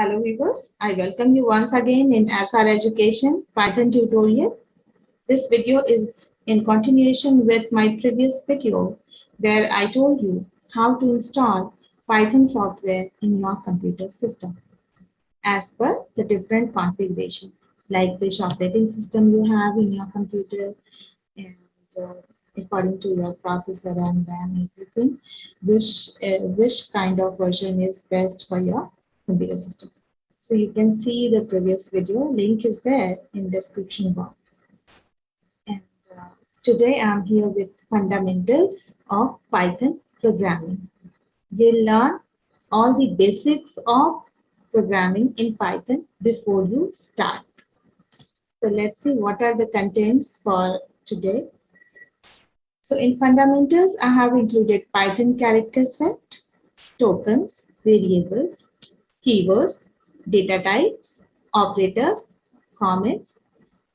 Hello viewers, I welcome you once again in SR Education Python tutorial. This video is in continuation with my previous video where I told you how to install Python software in your computer system as per the different configurations, like which operating system you have in your computer and uh, according to your processor and RAM, everything, which kind of version is best for your computer system. So you can see the previous video, link is there in description box. And uh, today I'm here with fundamentals of Python programming. You'll learn all the basics of programming in Python before you start. So let's see what are the contents for today. So in fundamentals, I have included Python character set, tokens, variables, keywords, data types, operators, comments,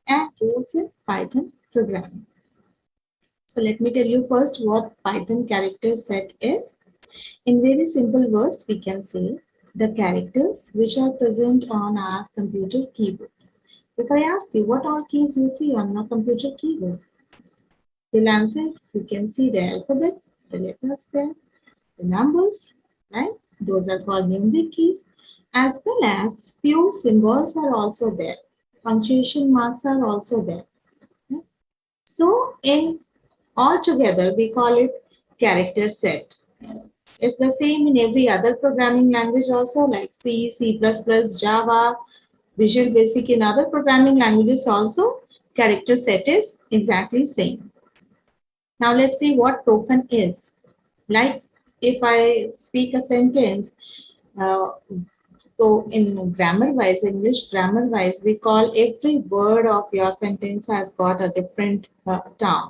and rules in Python programming. So let me tell you first what Python character set is. In very simple words, we can say the characters which are present on our computer keyboard. If I ask you what all keys you see on your computer keyboard, you'll answer, you can see the alphabets, the letters there, the numbers, right? Those are called numeric keys, as well as few symbols are also there. Punctuation marks are also there. Okay? So in altogether, we call it character set. It's the same in every other programming language also, like C, C++, Java, Visual Basic. In other programming languages also, character set is exactly same. Now let's see what token is. Like if I speak a sentence, uh, so in grammar wise, English grammar wise, we call every word of your sentence has got a different term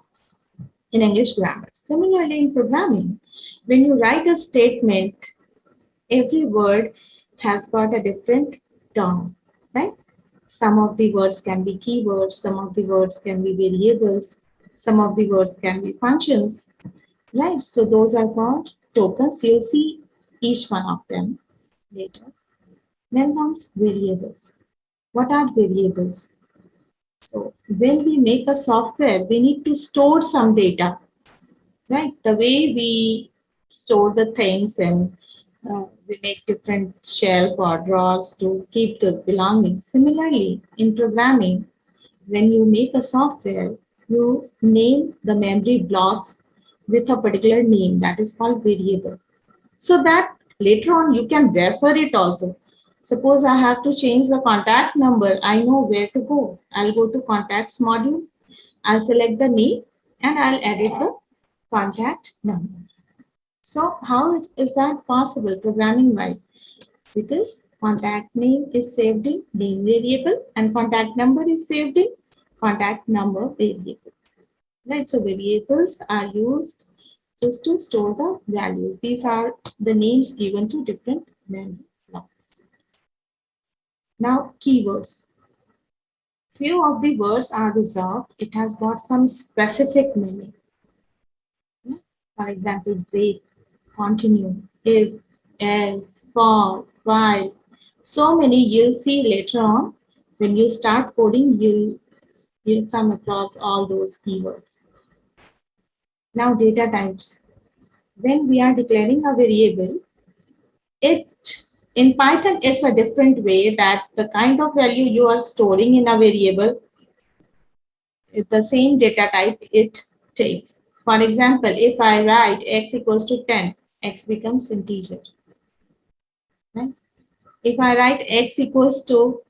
in English grammar. Similarly, in programming, when you write a statement, every word has got a different term, right? Some of the words can be keywords, some of the words can be variables, some of the words can be functions, right? So those are called tokens. You'll see each one of them later. Then comes variables. What are variables? So when we make a software, we need to store some data, right? The way we store the things and we make different shelf or drawers to keep the belongings. Similarly, in programming, when you make a software, you name the memory blocks with a particular name that is called variable. So that later on you can refer it also. Suppose I have to change the contact number, I know where to go. I'll go to contacts module, I'll select the name and I'll edit the contact number. So how is that possible programming wise? Because contact name is saved in name variable and contact number is saved in contact number variable. Right, so variables are used just to store the values. These are the names given to different memory blocks. Now, keywords. Few of the words are reserved. It has got some specific meaning. For example, break, continue, if, else, for, while. So many you'll see later on. When you start coding, you'll come across all those keywords. Now, data types. When we are declaring a variable, it in Python it's a different way that the kind of value you are storing in a variable is the same data type it takes. For example, if I write x equals to 10, x becomes integer. Right? If I write x equals to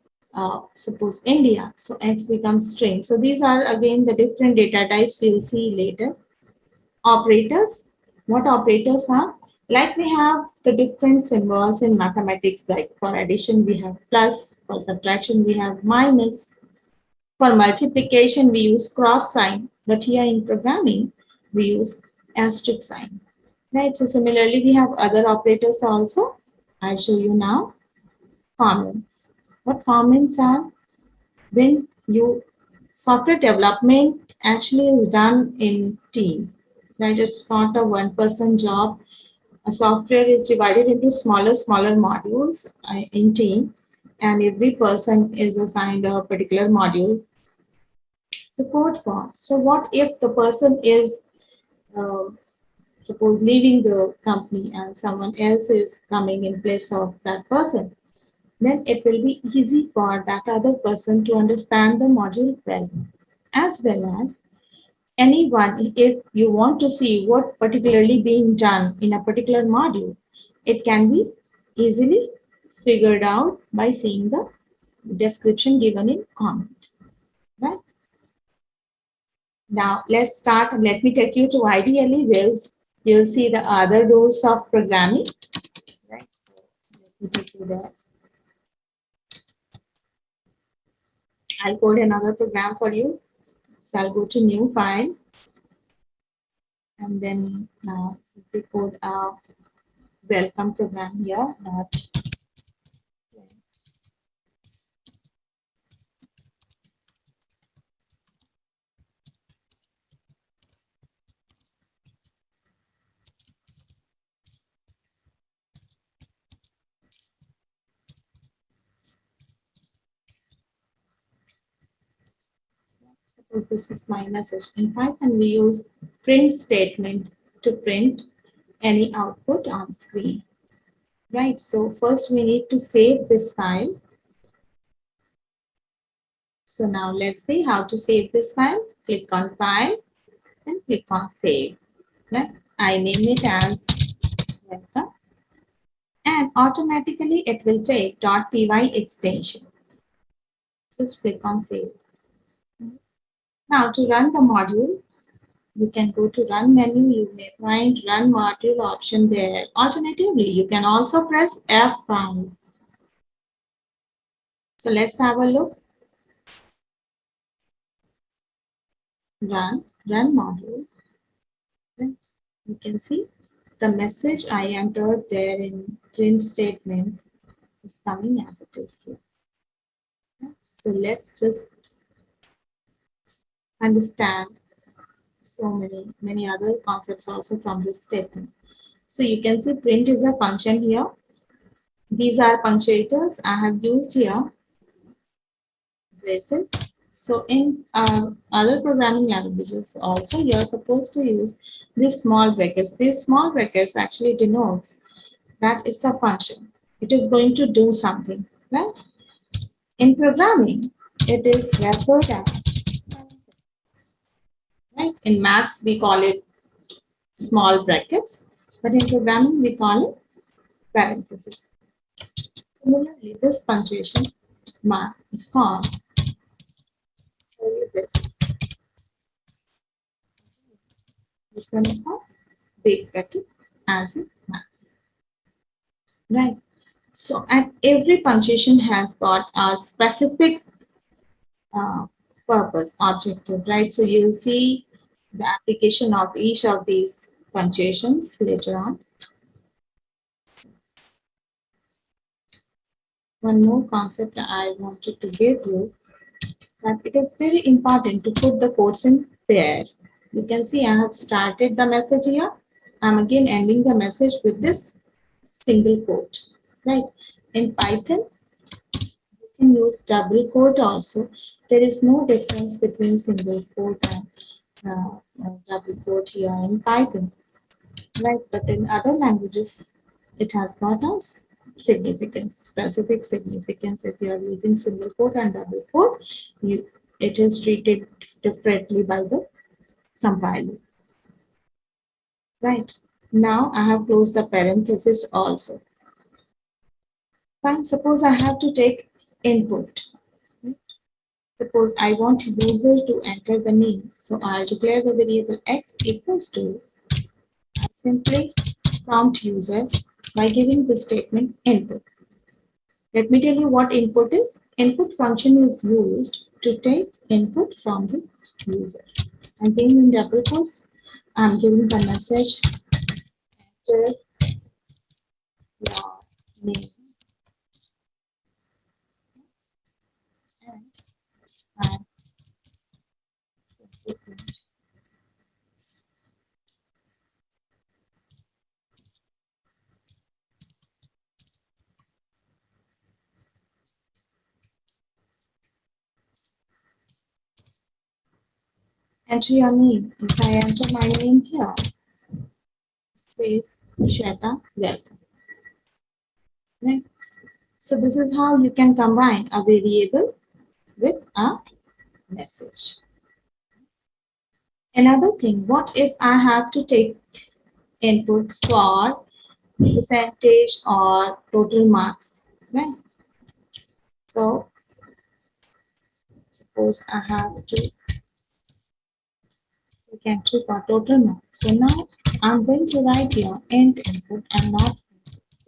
suppose India, so x becomes string. So these are again the different data types you'll see later. Operators, what operators are? Like we have the different symbols in mathematics, like for addition we have plus, for subtraction we have minus, for multiplication we use cross sign, but here in programming we use asterisk sign. Right, so similarly we have other operators also. I'll show you now. Comments. What comments are? When you software development actually is done in team, right? It's not a one-person job. A software is divided into smaller modules in team, and every person is assigned a particular module to code for. So what if the person is uh, suppose leaving the company and someone else is coming in place of that person? Then it will be easy for that other person to understand the module well, as well as anyone, if you want to see what particularly being done in a particular module, it can be easily figured out by seeing the description given in comment. Right? Now let's start and let me take you to ideally you'll see the other rules of programming. Right. So let me take you there. I'll code another program for you. So I'll go to new file and then simply code a welcome program here. Suppose this is my message. In Python, we use print statement to print any output on screen. Right, so first we need to save this file. So now let's see how to save this file. Click on File and click on Save. Right? I name it as welcome, and automatically it will take .py extension. Just click on Save. Now to run the module, you can go to Run menu. You may find Run Module option there. Alternatively, you can also press F5. So let's have a look. Run module. You can see the message I entered there in print statement is coming as it is here. So let's just understand so many other concepts also from this statement. So you can see print is a function here. These are punctuators I have used here, braces. So in other programming languages also you are supposed to use these small brackets. These small brackets actually denotes that it's a function. It is going to do something, right? In programming, it is referred as, right? In maths, we call it small brackets, but in programming, we call it parentheses. Similarly, this punctuation mark is called curly braces. This one is called big bracket as in maths, right? So, and every punctuation has got a specific uh, purpose, objective, right? So you'll see the application of each of these punctuations later on. One more concept I wanted to give you, that it is very important to put the quotes in pair. You can see I have started the message here. I'm again ending the message with this single quote, right? In Python, you can use double quote also. There is no difference between single quote and double quote here in Python, right? But in other languages, it has got a significance, specific significance. If you are using single quote and double quote, it is treated differently by the compiler, right? Now I have closed the parenthesis also. Fine, suppose I have to take input. Suppose I want user to enter the name. So I declare the variable x equals to, I simply prompt user by giving the statement input. Let me tell you what input is. Input function is used to take input from the user. I'm giving in double quotes. I'm giving the message, enter your name, and I'm simply print. Enter your name. If I enter my name here, says Shweta, welcome. Right? So this is how you can combine a variable with a message. Another thing, what if I have to take input for percentage or total marks, right? So suppose I have to take entry for total marks. So now I'm going to write here int input and not input,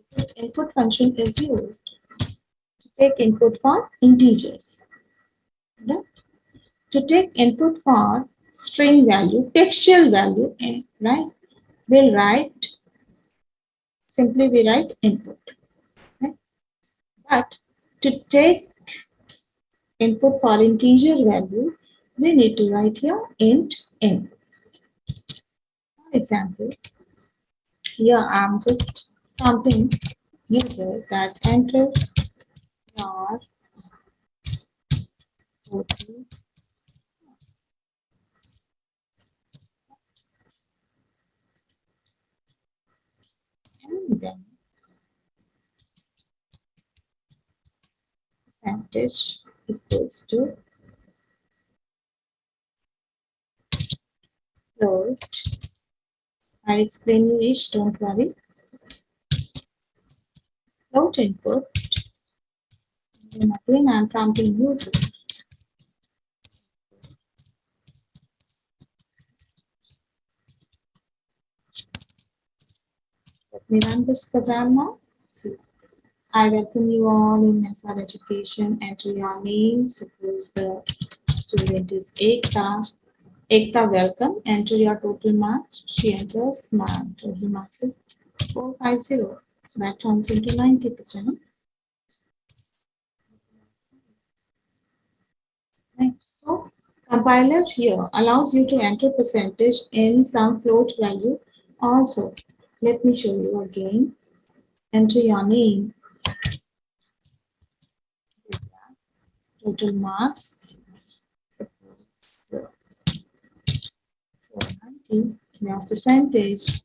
because input function is used to take input for integers, right? To take input for string value, textual value, right? We'll write simply we write input, right? But to take input for integer value, we need to write here int input. For example, here I'm just prompting user that enter your total and then percentage equals to float. I'll explain you each, don't worry. Float input, and again I'm prompting user. Let me run this program now. See, I welcome you all in SR Education. Enter your name. Suppose the student is Ekta. Ekta, welcome. Enter your total marks. She enters mark. Total marks is 450. That turns into 90%. Right. So compiler here allows you to enter percentage in some float value also. Let me show you again. Enter your name. Total marks. Suppose 490. Now percentage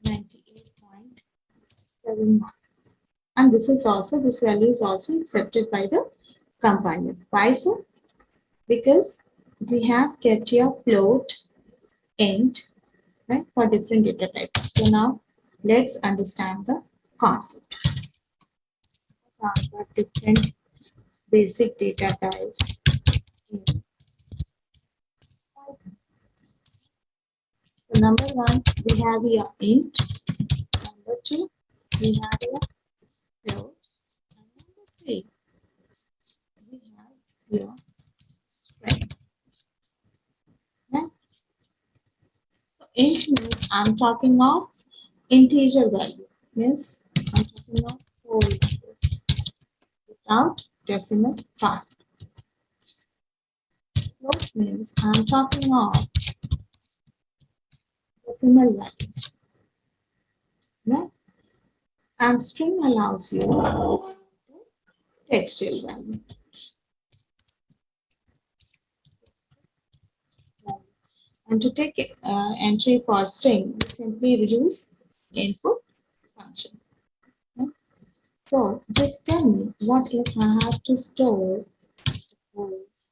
98.7. And this value is also accepted by the compiler. Why so? Because we have kept here float, int, right, for different data types. So now let's understand the concept. What are the different basic data types in Python? So number one, we have here int. Number two, we have here float. And number three, we have here string. Right? So int means I'm talking of integer value. Yes, I'm talking of whole numbers without decimal part. Float means I'm talking of decimal values. Right? And string allows you textual value. And to take entry for string, we simply use input function. Right? So just tell me, what if I have to store, suppose,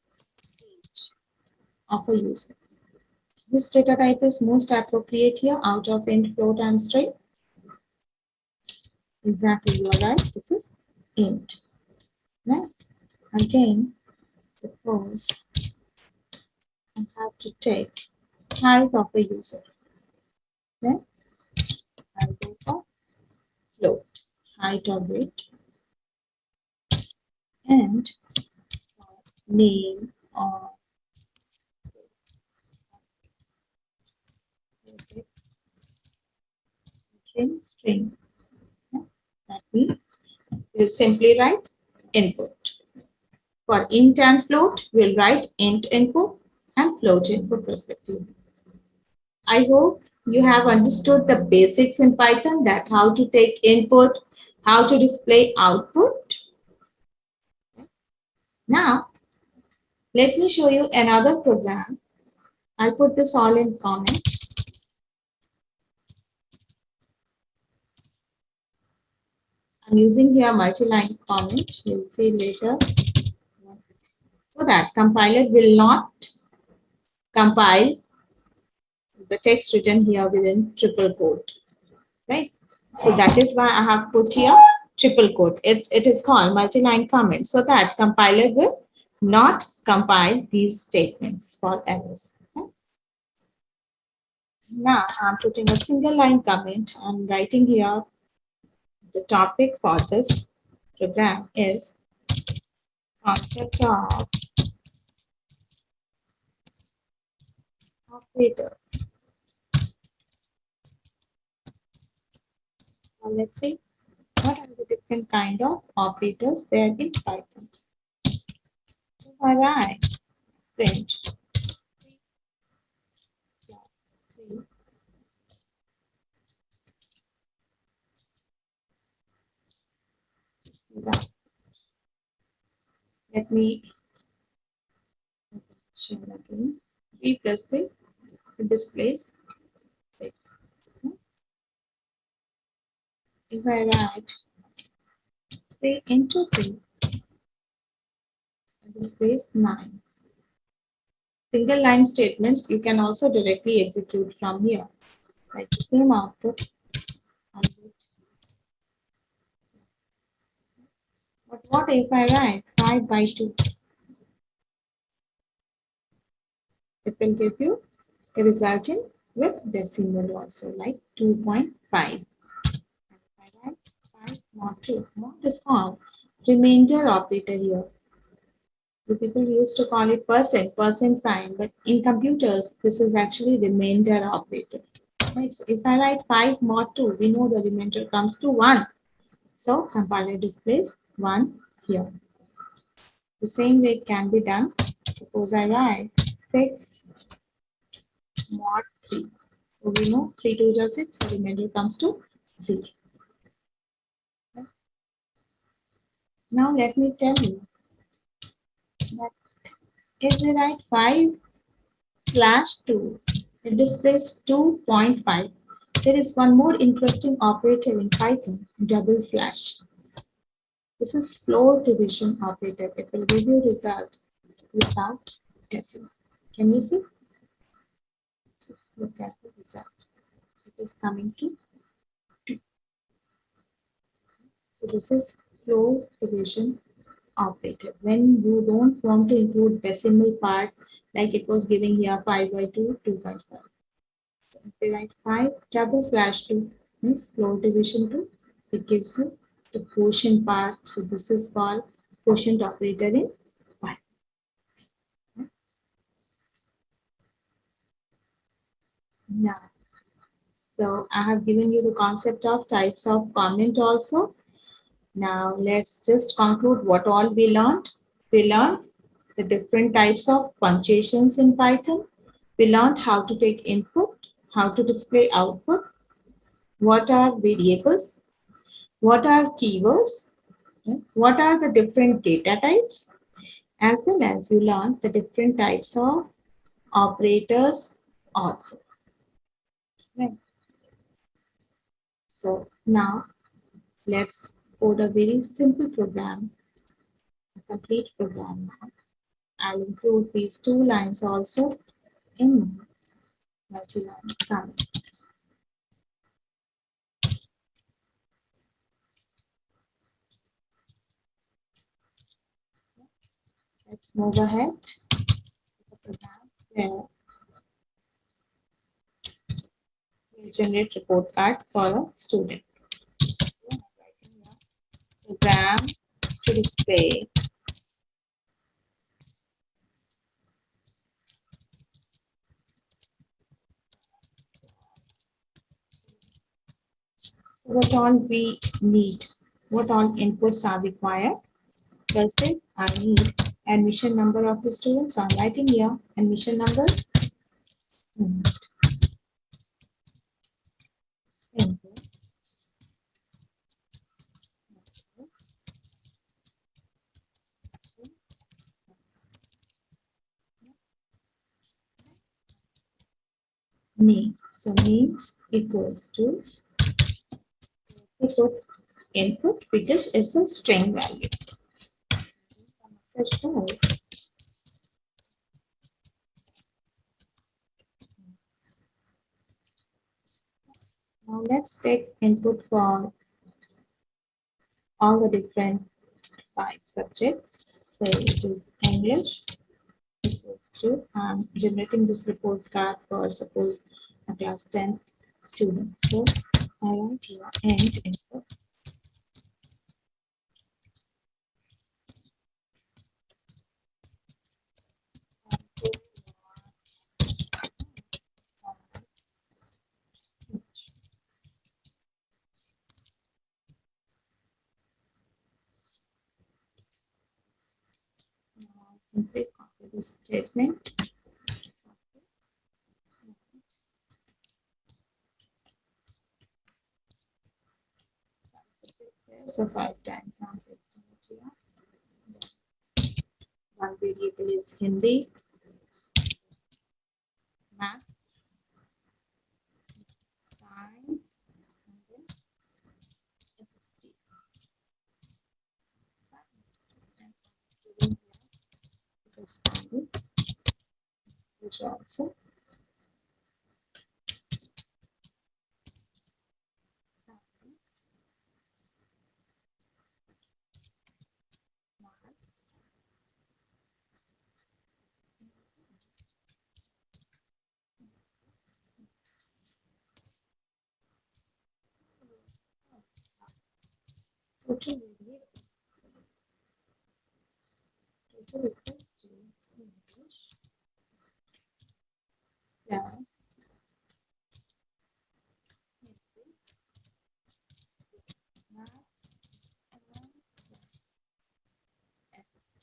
age of a user? Which data type is most appropriate here out of int, float, and string? Exactly, you are right. This is int. Right? Again, suppose I have to take height of a user. Then I'll go for float, height of it, and name or string. That means we'll simply write input. For int and float, we'll write int input and float input respectively. I hope you have understood the basics in Python, that how to take input, how to display output. Now, let me show you another program I'll put this all in comment. I'm using here multi-line comment. We'll see later. So that compiler will not compile the text written here within triple quote, right? So that is why I have put here triple quote. It is called multi-line comment so that compiler will not compile these statements for errors. Okay? Now I'm putting a single line comment. I'm writing here the topic for this program is concept of operators. Now let's see what are the different kind of operators there in Python. So I write print 3 plus 3. See that. Let me show that again. 3 plus 3 displays 6. If I write 3 into 3, it displays 9. Single line statements you can also directly execute from here. Like the same output. But what if I write 5 by 2? It will give you the resulting with decimal also, like 2.5. If I write 5 mod 2, mod is called remainder operator here. The people used to call it percent sign, but in computers, this is actually remainder operator. Right? So if I write 5 mod 2, we know the remainder comes to 1. So compiler displays 1 here. The same way it can be done. Suppose I write 6 mod 3. So we know 3 2 is 6, so remainder comes to 0. Okay. Now let me tell you that if we write 5/2, it displays 2.5. There is one more interesting operator in Python, double slash. This is floor division operator. It will give you result without decimal. Can you see? Let's look at the result. It is coming to 2. So this is floor division operator. When you don't want to include decimal part, like it was giving here 5 by 2, 2.5. So if we write 5 double slash 2 means floor division 2, it gives you the quotient part. So this is called quotient operator in Python. Now, so I have given you the concept of types of comment also. Now let's just conclude what all we learned. We learned the different types of punctuations in Python. We learned how to take input, how to display output, what are variables, what are keywords, right? What are the different data types, as well as you learned the different types of operators also. Right. So now let's code a very simple program, a complete program now. I'll include these 2 lines also in multi-line comment. Let's move ahead with the program where we'll generate report card for a student. So I'm writing here program to display so what all we need, what all inputs are required. First is I need admission number of the student. So I'm writing here admission number. name. So name equals to input because it's a string value. Message goes. Now let's take input for all the different type subjects. Say it is English. I'm generating this report card for suppose a class 10 student. So I write here end input. Now I simply copy this statement. So 5 times I'm pasting it here. One variable is Hindi, math, science, and then SST. And corresponding, which also science, maths, total variable, total equals to English plus Hindi, maths, science, SST.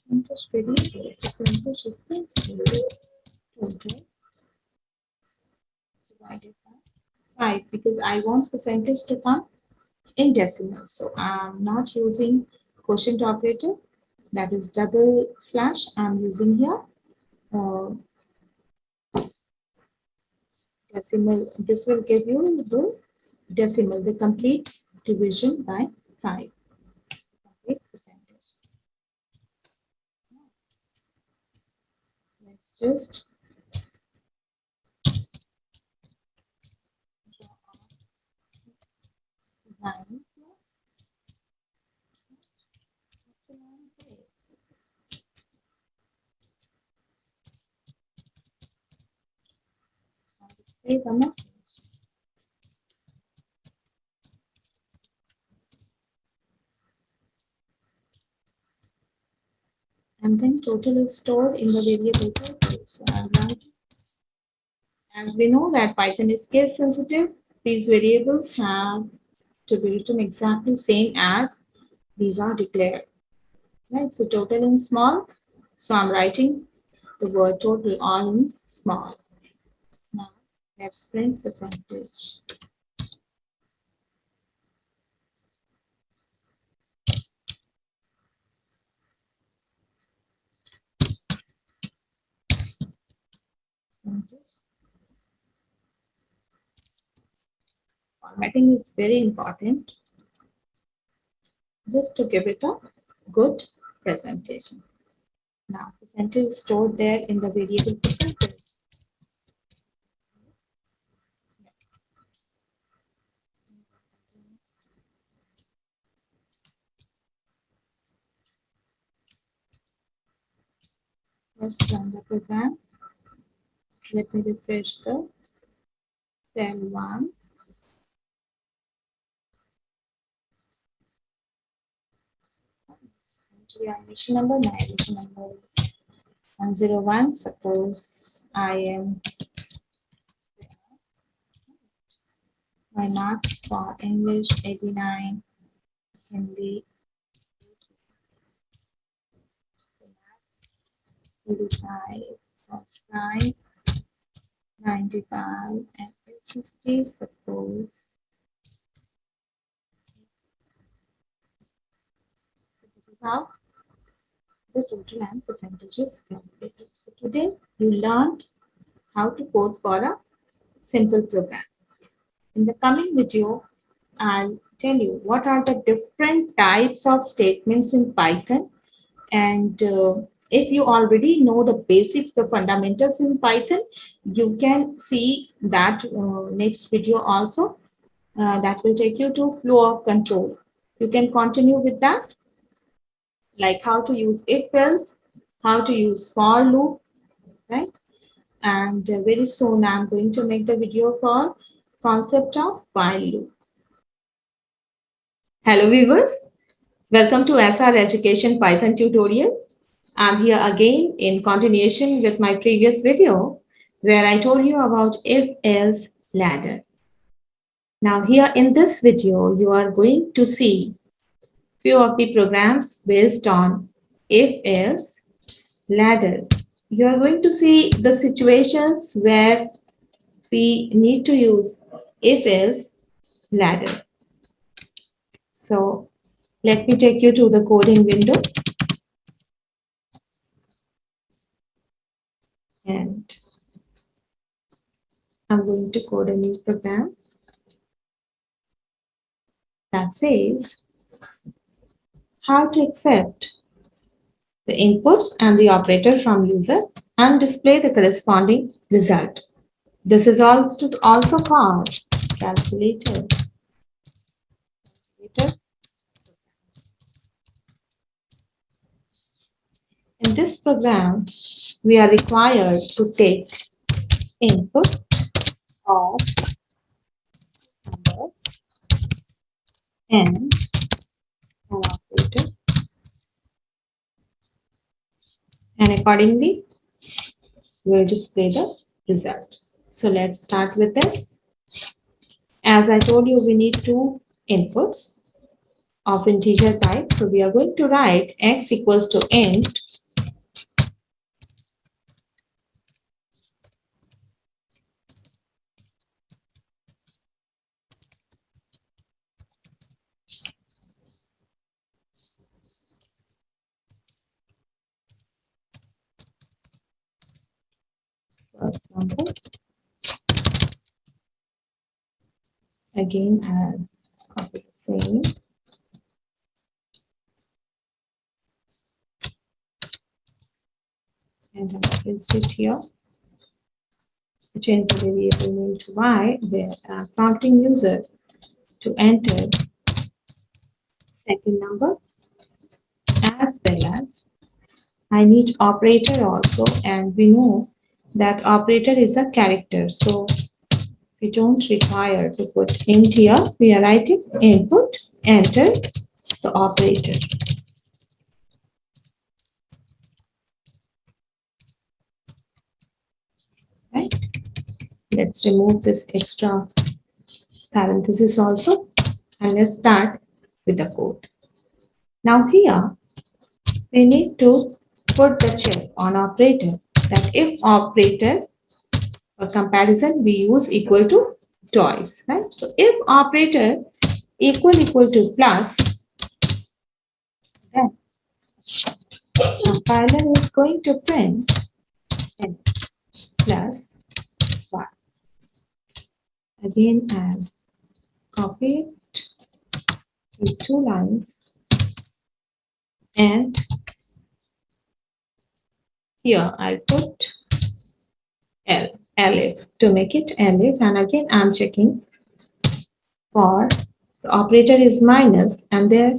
Percentage variable, percentage equals to total divided by 5 because I want percentage to come in decimal. So I'm not using quotient operator, that is double slash. I'm using here decimal. This will give you the decimal, the complete division by 5, complete percentage. Let's just draw a line here. I'll display the message. And then total is stored in the variable total. So I'll write, as we know that Python is case sensitive, these variables have to be written exactly same as these are declared. Right? So total in small. So I'm writing the word total all in small. Now let's print percentage. Percentage. Formatting is very important just to give it a good presentation. Now percentage is stored there in the variable percentage. Let's run the program. Let me refresh the cell once. Your admission number, my admission number is 101. Suppose I am my marks for English 89, Hindi 85, first prize 95, and SST suppose. So this is how the total and percentages calculated. So today you learned how to code for a simple program. In the coming video, I'll tell you what are the different types of statements in Python, and if you already know the basics, the fundamentals in Python, you can see that next video also that will take you to flow of control. You can continue with that, like how to use if else, how to use for loop, right? And very soon I'm going to make the video for concept of while loop. Hello viewers, welcome to SR Education Python tutorial. I'm here again in continuation with my previous video where I told you about if-else ladder. Now here in this video, you are going to see few of the programs based on if-else ladder. You are going to see the situations where we need to use if-else ladder. So let me take you to the coding window. And I'm going to code a new program that says how to accept the inputs and the operator from user and display the corresponding result. This is also called calculator. In this program, we are required to take input of numbers and an operator, and accordingly we'll display the result. So let's start with this. As I told you, we need two inputs of integer type. So we are going to write x equals to int first number. Again, I'll copy the same. And I'll paste it here. Change the variable name to y, where I'm prompting user to enter second number, as well as I need operator also, and we know that operator is a character, so we don't require to put int here. We are writing input, enter the operator. Right? Let's remove this extra parenthesis also, and let's start with the code. Now here we need to put the check on operator, that if operator for comparison we use equal to twice, right? So if operator equal to plus, then compiler is going to print x plus y. Again, I'll copy it, these two lines, and here I put elif to make it elif, and again I'm checking for the operator is minus, and there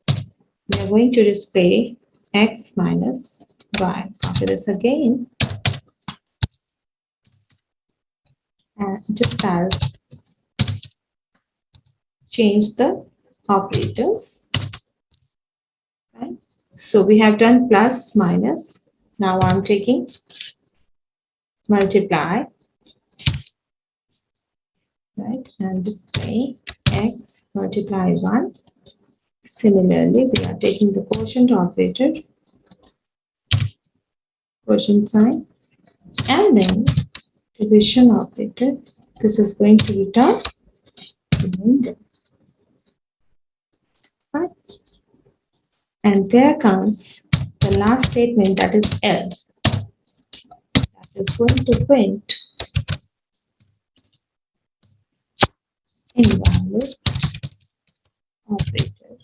we are going to display x minus y. After this again, and just I'll change the operators. Right? So we have done plus minus. Now I'm taking multiply, right, and display x multiply 1. Similarly, we are taking the quotient operator, quotient sign, and then division operator. This is going to return remainder. Right? And there comes the the last statement, that is else, that is going to print invalid operator.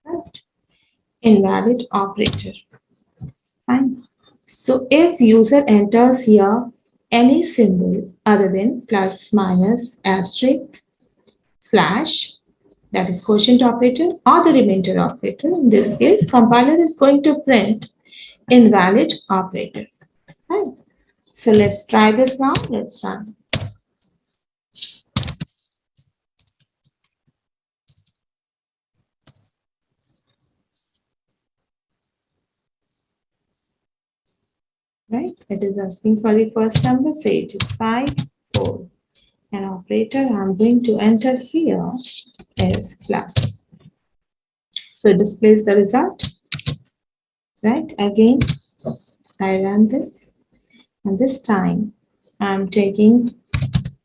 Right? Invalid operator. Fine. So if user enters here any symbol other than plus, minus, asterisk, slash, that is quotient operator, or the remainder operator, in this case, compiler is going to print invalid operator. Right? So let's try this now. Let's run. Right? It is asking for the first number, say it is 5, 4. An operator I'm going to enter here is plus. So it displays the result. Right? Again, I run this, and this time I'm taking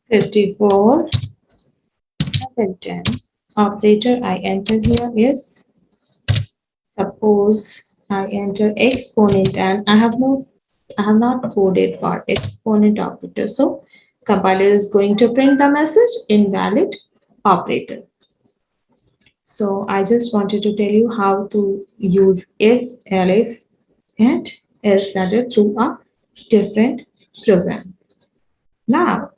54 and 10. Operator I enter here is, suppose I enter exponent, and I have not coded for exponent operator. So compiler is going to print the message invalid operator. So I just wanted to tell you how to use if, elif, and else ladder through a different program. Now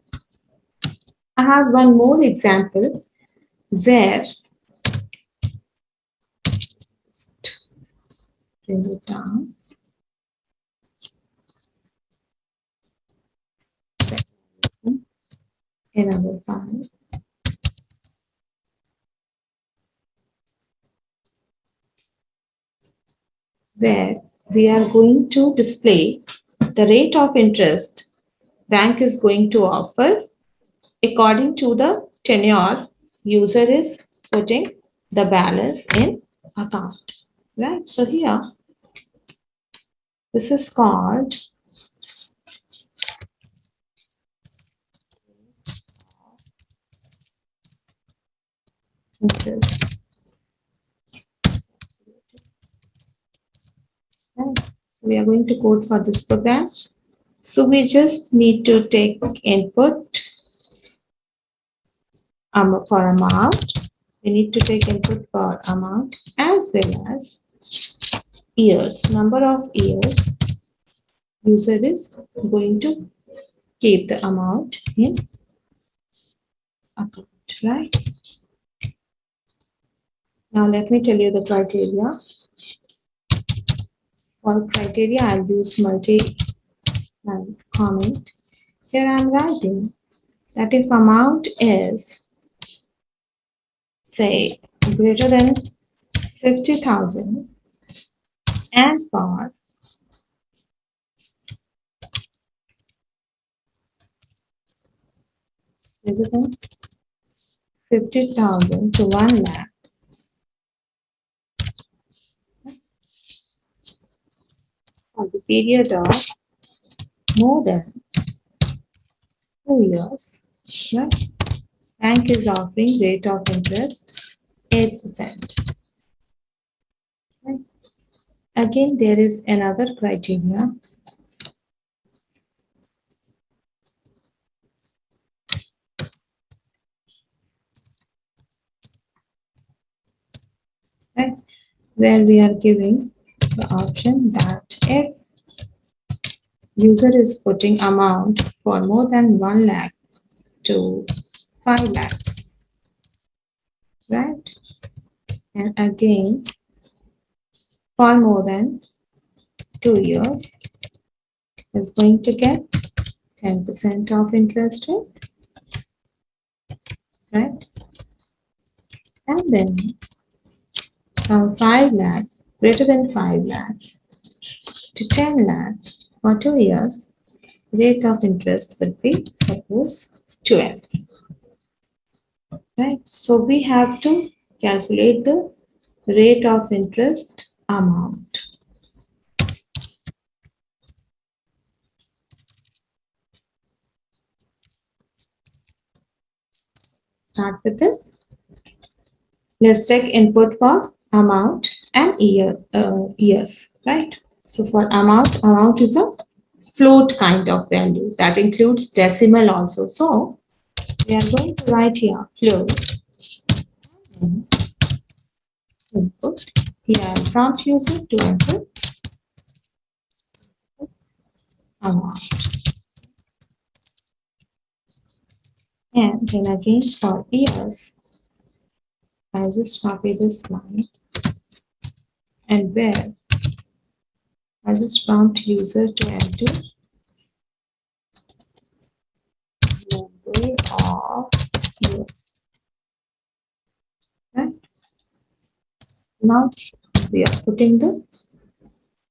I have one more example where, just bring it down. In our file, where we are going to display the rate of interest bank is going to offer according to the tenure user is putting the balance in account. Right? So here, this is called interest. Right? So we are going to code for this program. So we just need to take input for amount. We need to take input for amount as well as years, number of years user is going to keep the amount in account, right? Now let me tell you the criteria. For criteria, I'll use multi-line comment. Here I'm writing that if amount is, say, greater than 50,000 and for greater than 50,000 to 1 lakh, for the period of more than 2 years, right? Bank is offering rate of interest 8%. Right? Again, there is another criteria. Right? Where we are giving the option that if user is putting amount for more than 1 lakh to 5 lakhs, right? And again, for more than 2 years is going to get 10% of interest rate, right? And then from 5 lakh, greater than 5 lakh to 10 lakh for 2 years, rate of interest would be, suppose, 12. Right? So we have to calculate the rate of interest amount. Start with this. Let's check input for amount and years, right? So for amount is a float kind of value that includes decimal also. So we are going to write here float and input. Here I prompt user to enter amount. And then again for years, I'll just copy this line and where I just prompt user to enter number of years. Right? Now we are putting the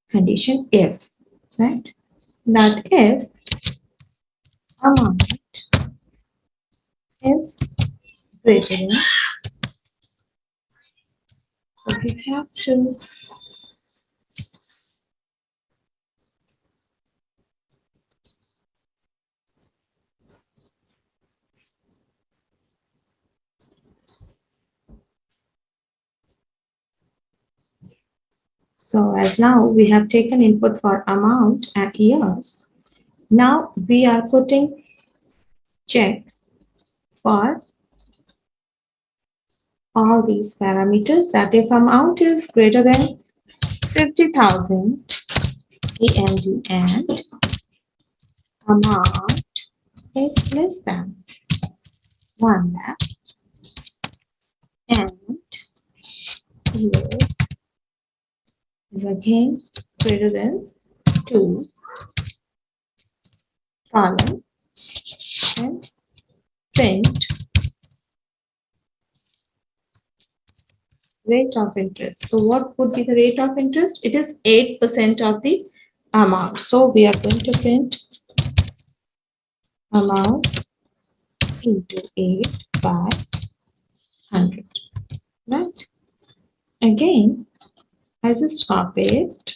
condition if, right? That if amount is greater than, so we have to, so as now we have taken input for amount and years. Now we are putting check for all these parameters that if amount is greater than 50,000 AMD and amount is less than 1 lakh and years is again greater than 2 column and print rate of interest. So what would be the rate of interest? It is 8% of the amount. So we are going to print amount into 8 by 100. Right? Again, I just copy it.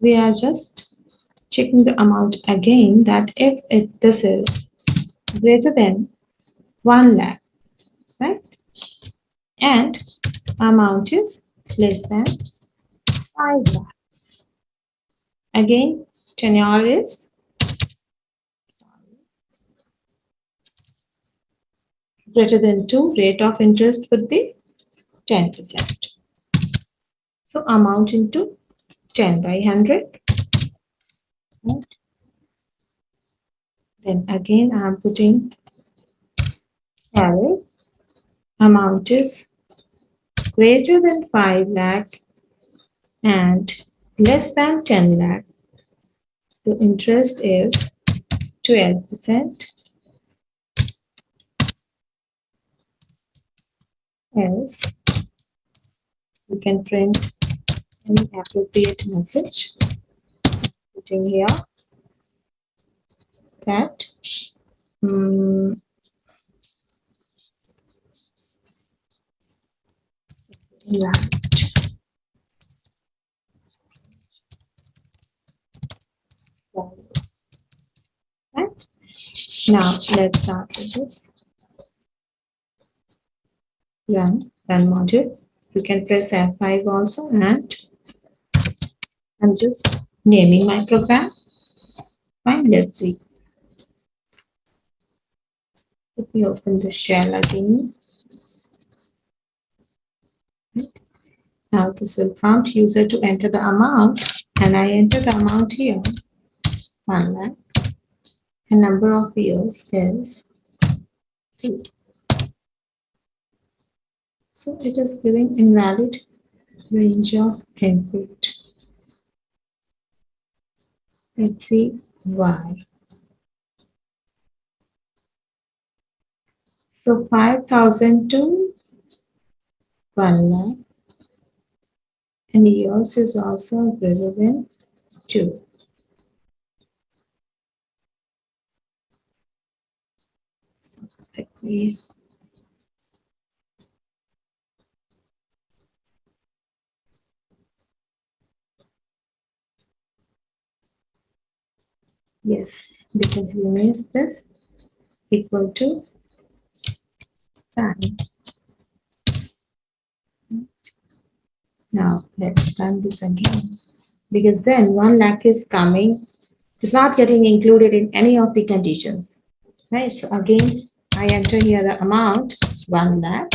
We are just checking the amount again that if this is greater than 1 lakh, right? And amount is less than 5 lakhs. Again, tenure is greater than 2, rate of interest would be 10%. So amount into 10 by 100. Right? Then again I am putting array. Amount is greater than 5 lakh and less than 10 lakh. The interest is 12%. Else you can print any appropriate message. Putting here that yeah. Right? Now let's start with this. Run module. You can press F5 also, and I'm just naming my program. Fine, let's see. Let me open the shell again. Right. Now this will prompt user to enter the amount, and I enter the amount here, 1 lakh. The number of years is 2. So it is giving invalid range of input. Let's see why. So 5,000 to 1 lakh, and years is also greater than 2. So let me Yes, because we missed this equal to sign. Now let's run this again, because then 1 lakh is coming, it's not getting included in any of the conditions. Right, so again I enter here the amount 1 lakh,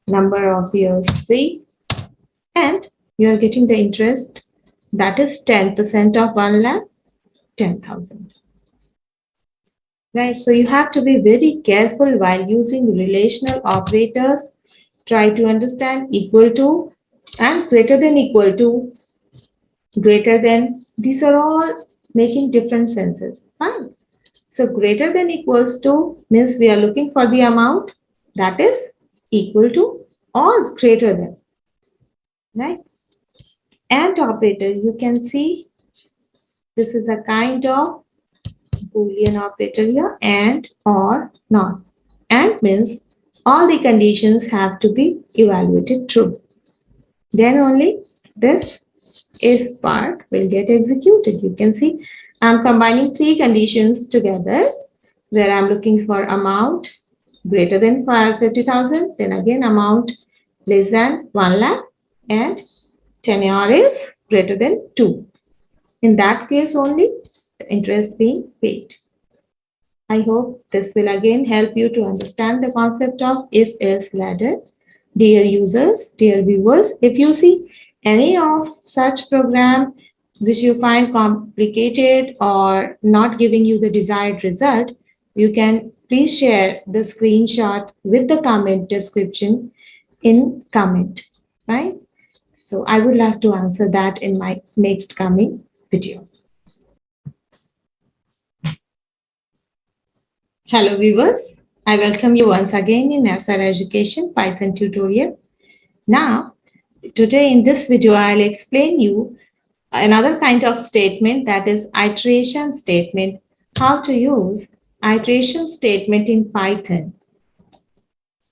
number of years 3, and you are getting the interest, that is 10% of 1 lakh, 10,000. Right, so you have to be very careful while using relational operators. Try to understand equal to and greater than equal to, greater than. These are all making different senses. Fine. So greater than equals to means we are looking for the amount that is equal to or greater than. Right? And operator, you can see this is a kind of Boolean operator here, and or not. And means all the conditions have to be evaluated true. Then only this if part will get executed. You can see I'm combining 3 conditions together, where I'm looking for amount greater than 50,000, then again amount less than 1 lakh, and tenure is greater than 2. In that case only the interest being paid. I hope this will again help you to understand the concept of if-else ladder. Dear users, dear viewers, if you see any of such program which you find complicated or not giving you the desired result, you can please share the screenshot with the comment description in comment, right? So I would like to answer that in my next coming video. Hello viewers, I welcome you once again in SR Education Python tutorial. Now, today in this video, I'll explain you another kind of statement, that is iteration statement, how to use iteration statement in Python.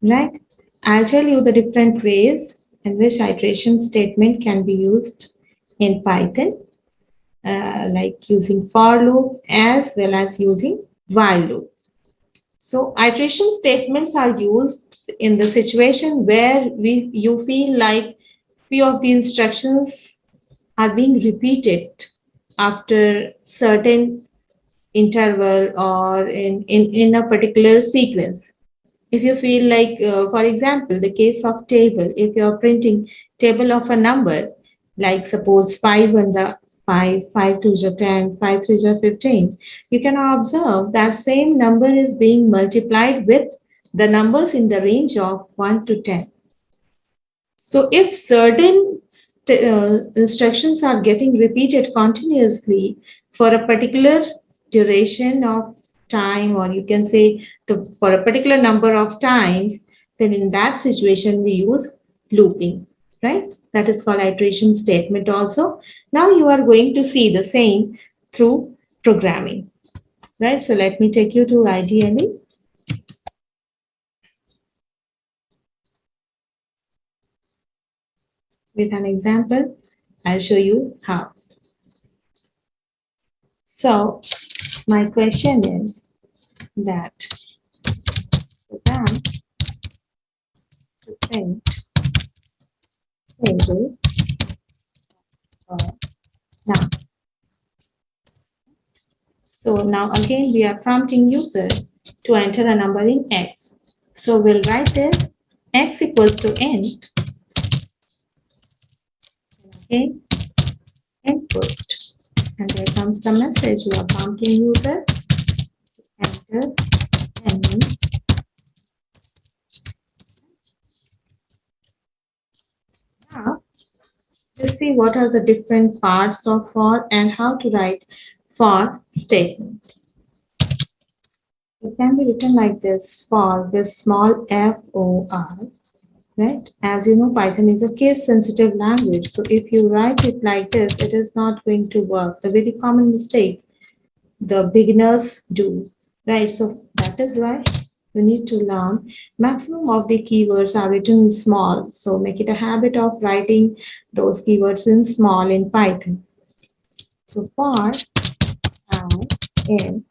Right? I'll tell you the different ways in which iteration statement can be used in Python, like using for loop as well as using while loop. So iteration statements are used in the situation where you feel like few of the instructions are being repeated after certain interval or in a particular sequence. If you feel like, for example, the case of table, if you're printing table of a number, like suppose 5 ones are 5, 5 twos are 10, 5 threes are 15, you can observe that same number is being multiplied with the numbers in the range of 1 to 10. So if certain instructions are getting repeated continuously for a particular duration of time, or you can say for a particular number of times, then in that situation we use looping, right? That is called iteration statement also. Now you are going to see the same through programming, right? So let me take you to IDLE. With an example, I'll show you how. So my question is that program to print table now. So now again we are prompting user to enter a number in X. So we'll write this X equals to int. Okay, input, and there comes the message. We are prompting user to enter any. Now let's see what are the different parts of for and how to write for statement. It can be written like this: for with small f-o-r, right? As you know, Python is a case sensitive language. So if you write it like this, it is not going to work. The very common mistake the beginners do, right? So that is why you need to learn maximum of the keywords are written in small. So make it a habit of writing those keywords in small in Python. So for in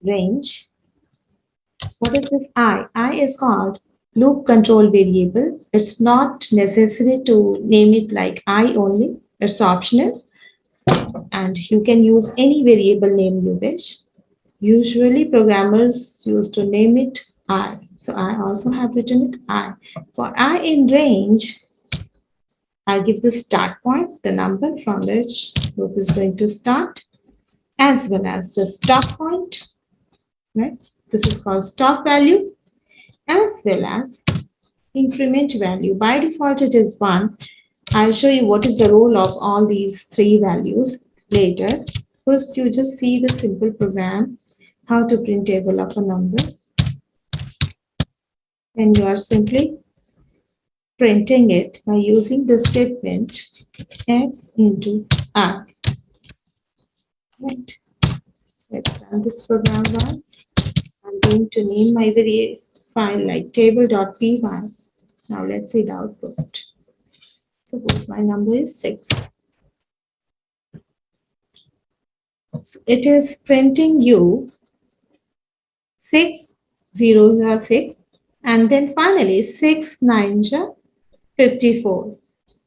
range. What is this I? I is called loop control variable. It's not necessary to name it like I only. It's optional and you can use any variable name you wish. Usually programmers used to name it I. So I also have written it I. For I in range, I'll give the start point, the number from which loop is going to start, as well as the stop point, right? This is called stop value, as well as increment value. By default, it is 1. I'll show you what is the role of all these three values later. First, you just see the simple program, how to print table of a number. And you are simply printing it by using the statement x into I. Right. Let's run this program once. I'm going to name my file like table.py. Now let's see the output. Suppose my number is 6. So it is printing you 6 zeros are 6 and then finally 6 nines are 54.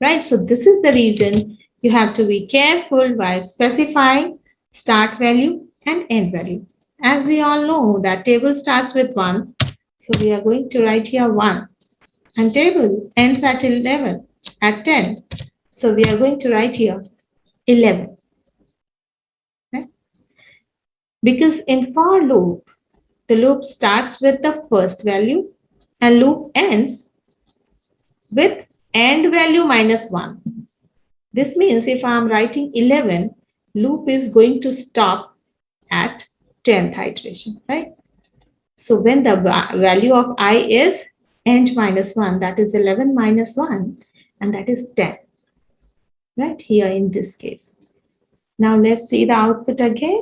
Right? So this is the reason you have to be careful while specifying start value and end value. As we all know that table starts with 1. So we are going to write here 1. And table ends at 11, at 10. So we are going to write here 11. Right? Because in for loop, the loop starts with the first value and loop ends with end value minus 1. This means if I am writing 11, loop is going to stop at 10th iteration, right? So when the value of I is end minus 1, that is 11 minus 1, and that is 10, right? Here in this case. Now let's see the output again.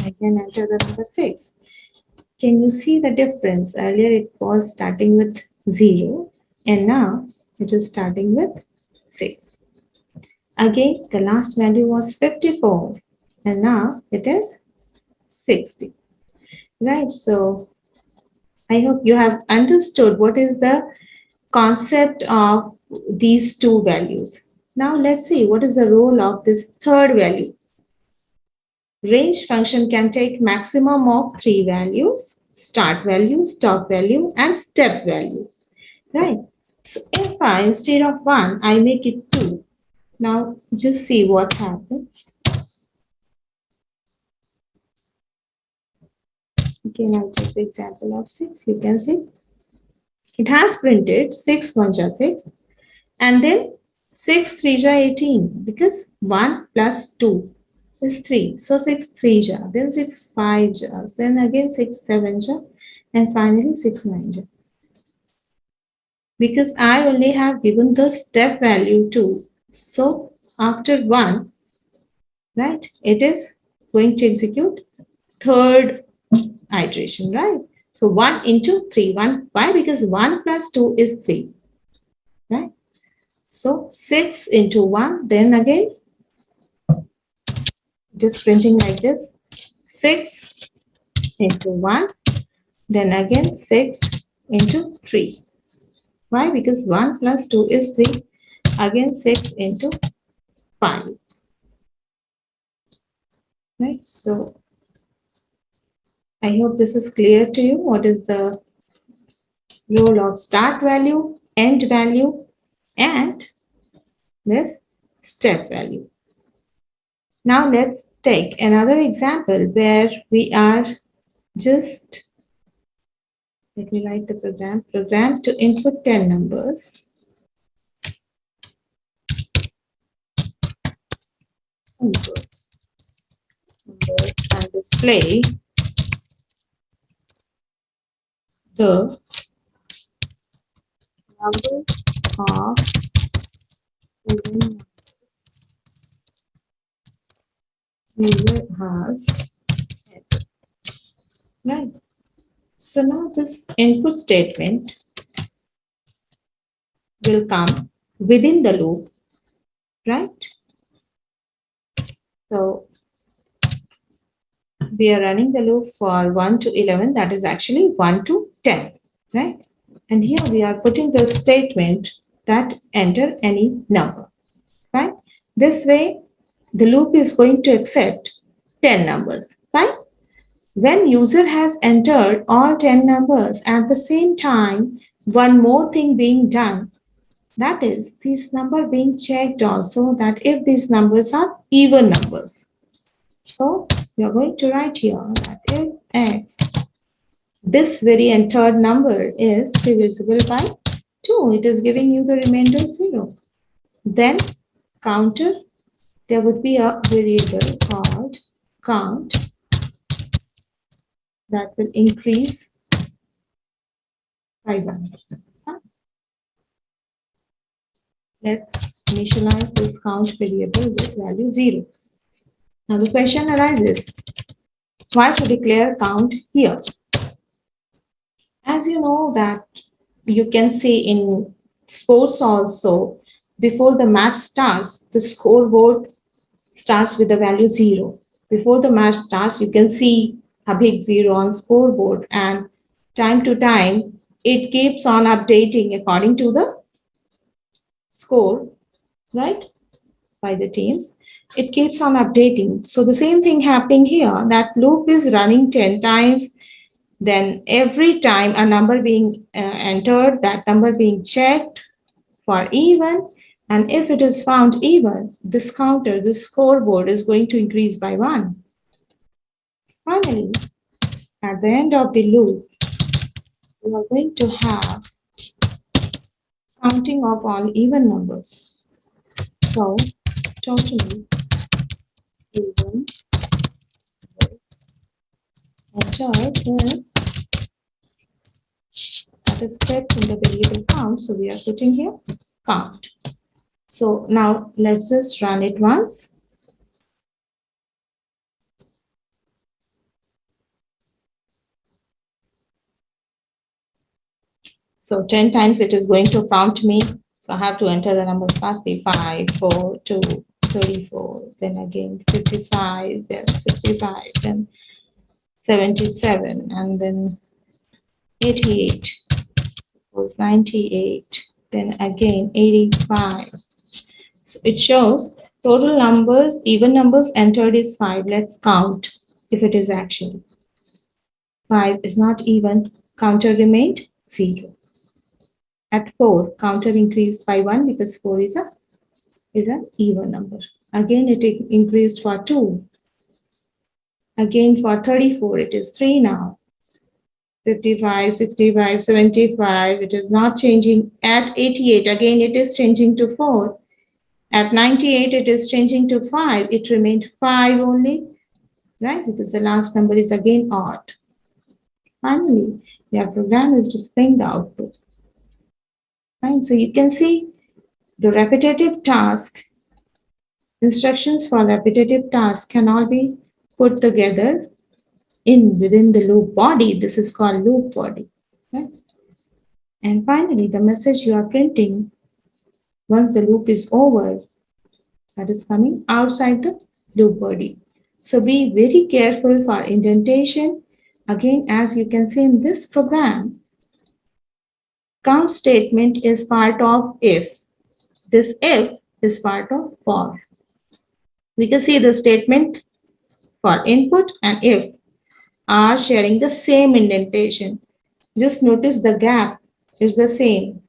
Again, enter the number 6. Can you see the difference? Earlier it was starting with 0 and now it is starting with 6. Again, the last value was 54 and now it is 60. Right, so I hope you have understood what is the concept of these two values. Now let's see what is the role of this third value. Range function can take maximum of 3 values: start value, stop value, and step value. Right? So if I, instead of 1, I make it 2. Now just see what happens. Again, I'll take the example of 6. You can see it has printed 6 1 ja 6 and then 6 3 ja 18 because 1 plus 2 is 3. So 6 3 ja, then 6 5 ja, then again 6 7 ja, and finally 6 9 ja. Because I only have given the step value 2. So after 1, right, it is going to execute third iteration, right? So 1 into 3. 1. Why? Because 1 plus 2 is 3. Right? So 6 into 1. Then again, just printing like this. 6 into 1. Then again 6 into 3. Why? Because 1 plus 2 is 3. Again 6 into 5. Right? So I hope this is clear to you. What is the role of start value, end value, and this step value. Now let's take another example where we are just, let me write the program to input 10 numbers. Input numbers and display the number of user has entered. Right. So now this input statement will come within the loop, right? So we are running the loop for 1 to 11, that is actually 1 to 10, right? And here we are putting the statement that enter any number, right? This way, the loop is going to accept 10 numbers, right? When user has entered all 10 numbers at the same time, one more thing being done, that is this number being checked also, that if these numbers are even numbers. So we are going to write here that if x, this very entered number is divisible by 2, it is giving you the remainder 0. Then counter, there would be a variable called count that will increase by 1. Let's initialize this count variable with value 0. Now the question arises, why to declare count here? As you know that you can see in sports also, before the match starts, the scoreboard starts with the value 0. Before the match starts, you can see a big 0 on scoreboard, and time to time, it keeps on updating according to the score, right, by the teams. It keeps on updating. So the same thing happening here, that loop is running 10 times. Then every time a number being entered, that number being checked for even, and if it is found even, this counter, this scoreboard is going to increase by 1. Finally, at the end of the loop, we are going to have counting of all even numbers. So, totally even entered is, that is kept in the variable count. So we are putting here count. So now let's just run it once. So 10 times it is going to prompt me. So I have to enter the numbers fastly. 5, 4, 2, 34, then again 55, then 65, then 77, and then 88, suppose 98, then again 85. So it shows total numbers, even numbers entered is 5. Let's count if it is actually 5 is not even, counter remained 0. At 4, counter increased by 1 because 4 is an even number. Again, it increased for 2. Again, for 34, it is 3 now. 55, 65, 75, it is not changing. At 88, again, it is changing to 4. At 98, it is changing to 5. It remained 5 only, right? Because the last number is again odd. Finally, your program is displaying the output. Right? So you can see the repetitive task, instructions for repetitive tasks can all be put together within the loop body. This is called loop body. Right? And finally, the message you are printing once the loop is over, that is coming outside the loop body. So be very careful for indentation. Again, as you can see in this program, count statement is part of if. This if is part of for. We can see the statement for input and if are sharing the same indentation. Just notice the gap is the same.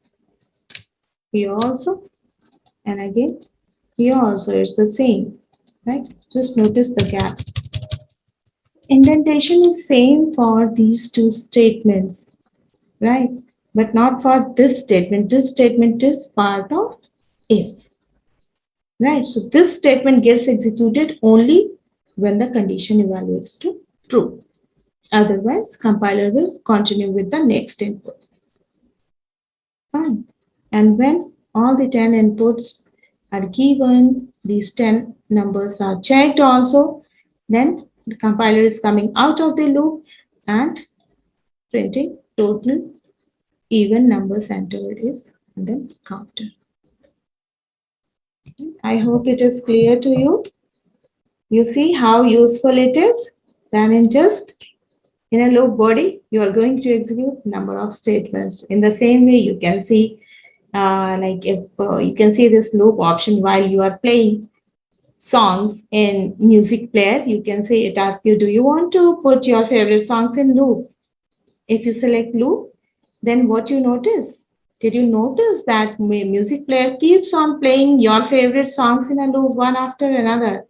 Here also, and again, here also is the same, right? Just notice the gap. Indentation is same for these two statements, right? But not for this statement. This statement is part of if, right? So this statement gets executed only when the condition evaluates to true. Otherwise, compiler will continue with the next input. Fine. And when all the 10 inputs are given, these 10 numbers are checked also, then the compiler is coming out of the loop and printing total even numbers entered is, and then counter. I hope it is clear to you. You see how useful it is? Then in a loop body, you are going to execute number of statements. In the same way, you can see like if you can see this loop option while you are playing songs in music player, you can say it asks you, do you want to put your favorite songs in loop? If you select loop, then what you notice? Did you notice that music player keeps on playing your favorite songs in a loop one after another?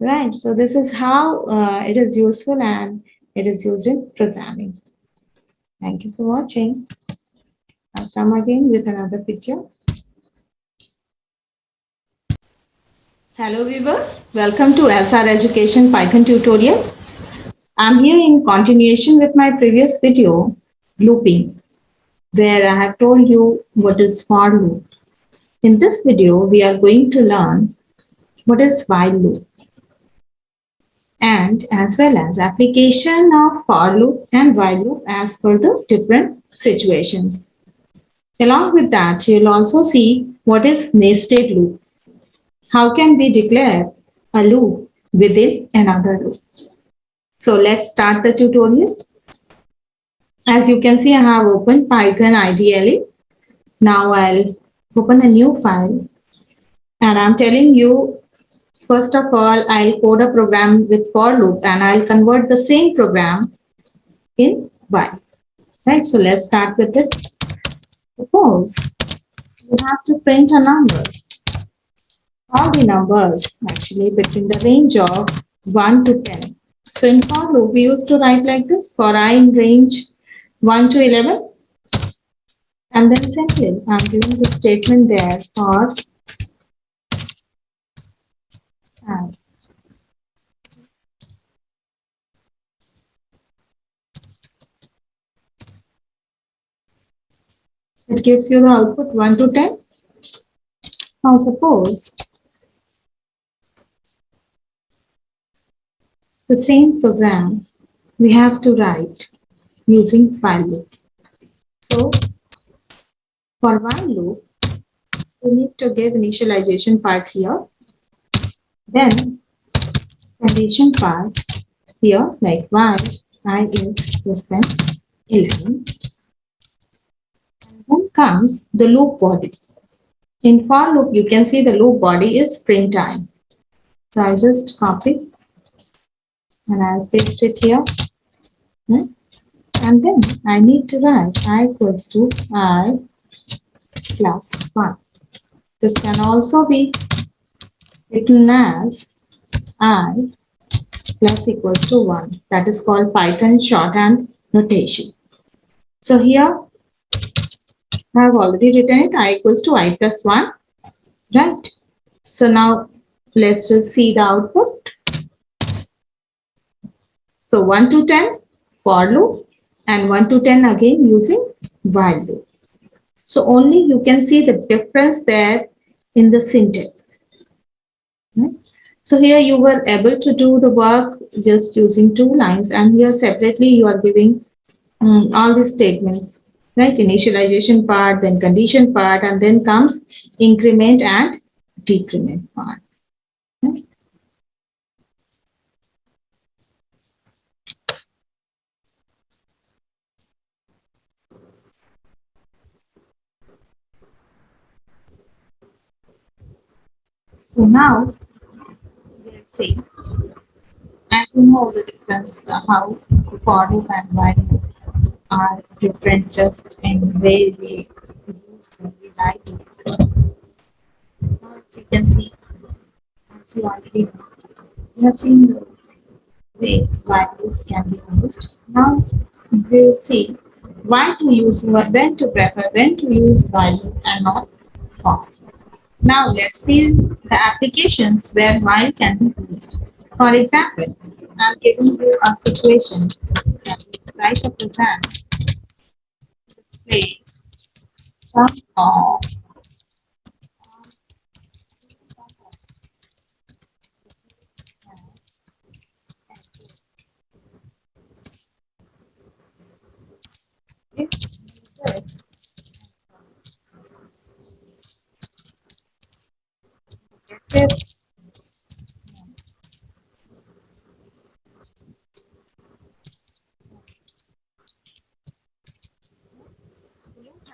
Right. So this is how it is useful and it is used in programming. Thank you for watching. I'll come again with another picture. Hello viewers, welcome to SR Education Python tutorial. I'm here in continuation with my previous video, looping, where I have told you what is for loop. In this video, we are going to learn what is while loop and as well as application of for loop and while loop as per the different situations. Along with that, you'll also see what is nested loop. How can we declare a loop within another loop? So let's start the tutorial. As you can see, I have opened Python IDLE. Now I'll open a new file and I'm telling you, first of all, I'll code a program with for loop and I'll convert the same program in while. Right, so let's start with it. Suppose you have to print a number. All the numbers actually between the range of 1 to 10. So in for loop, we used to write like this, for I in range 1 to 11. And then simply I'm giving the statement there for I. It gives you the output 1 to 10. Now suppose the same program we have to write using while loop. So for while loop, we need to give initialization part here, then condition part here, like while I is less than 11. And then comes the loop body. In for loop, you can see the loop body is print time. So I'll just copy and I'll paste it here. And then I need to write I equals to I plus 1. This can also be written as I plus equals to 1. That is called Python shorthand notation. So here I have already written it I equals to I plus 1. Right. So now let's just see the output. So 1 to 10 for loop and 1 to 10 again using while loop. So only you can see the difference there in the syntax. Right? So here you were able to do the work just using 2 lines, and here separately you are giving all these statements, right? Initialization part, then condition part, and then comes increment and decrement part. Right? So now let's see. As you know the difference, how for loop and while loop are different just in way we use and we write it. Now as you can see, as you already know, we have seen the way while loop can be used. Now we'll see why to use, when to prefer, when to use while loop and not for. Now let's see the applications where while can be used. For example, I'm giving you a situation that is write a program to display some of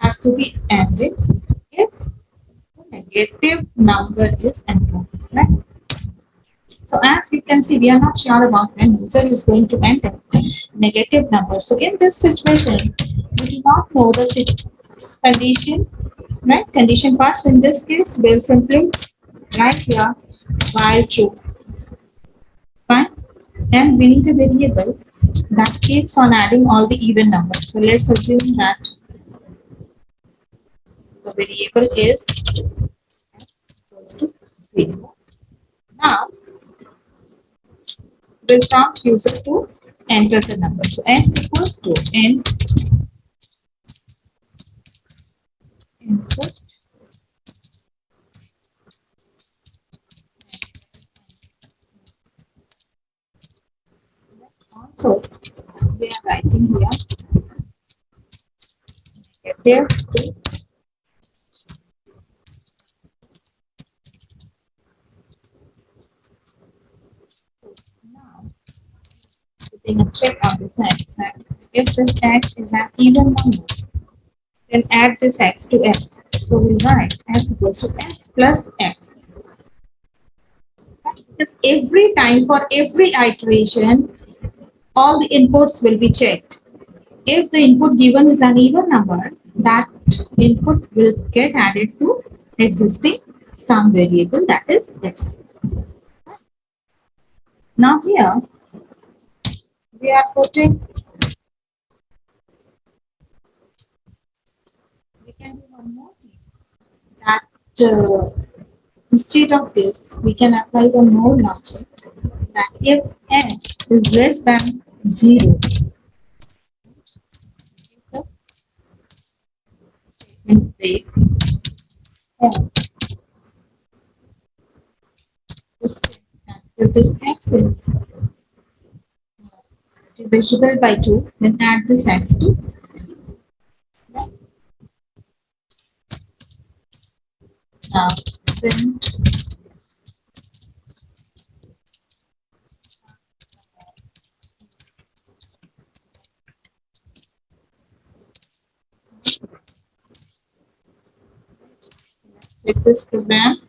has to be ended if the negative number is entered, right? So as you can see, we are not sure about when user is going to enter negative number. So in this situation, we do not know the condition, right? Condition part. So in this case, we'll simply write here while true. Fine. And we need a variable that keeps on adding all the even numbers. So let's assume that the variable is s equals to 0. Now we'll prompt user to enter the number. So s equals to input. Also, we are writing here negative 2. Now, putting a check on this x, that if this x is an even number, then add this x to s. So we write s equals to s plus x. Because every time for every iteration, all the inputs will be checked. If the input given is an even number, that input will get added to existing sum variable, that is s. Now here we are putting, we can do one more thing, that instead of this we can apply one more logic, that if x is less than 0, if the statement break else, if this x is divisible by 2, then add this x to s. Right? Now then check this program.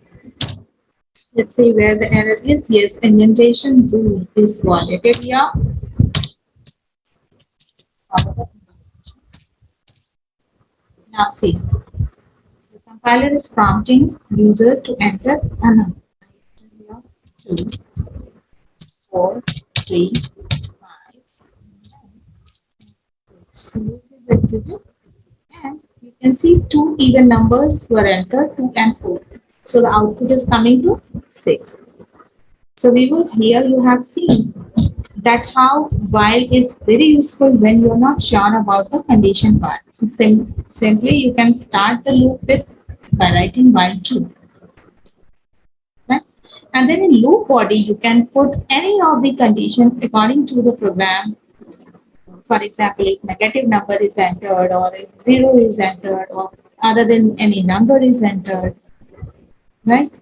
Let's see where the error is. Yes, indentation rule is violated here. Now see, the compiler is prompting user to enter a number. 2, 4, 3, 5. So it is exited, and you can see two even numbers were entered, 2 and 4. So the output is coming to 6. So we will, here you have seen that how while is very useful when you are not sure about the condition part. So simply you can start the loop with by writing while true. Right? And then in loop body you can put any of the condition according to the program. For example, if negative number is entered, or if 0 is entered, or other than any number is entered, right?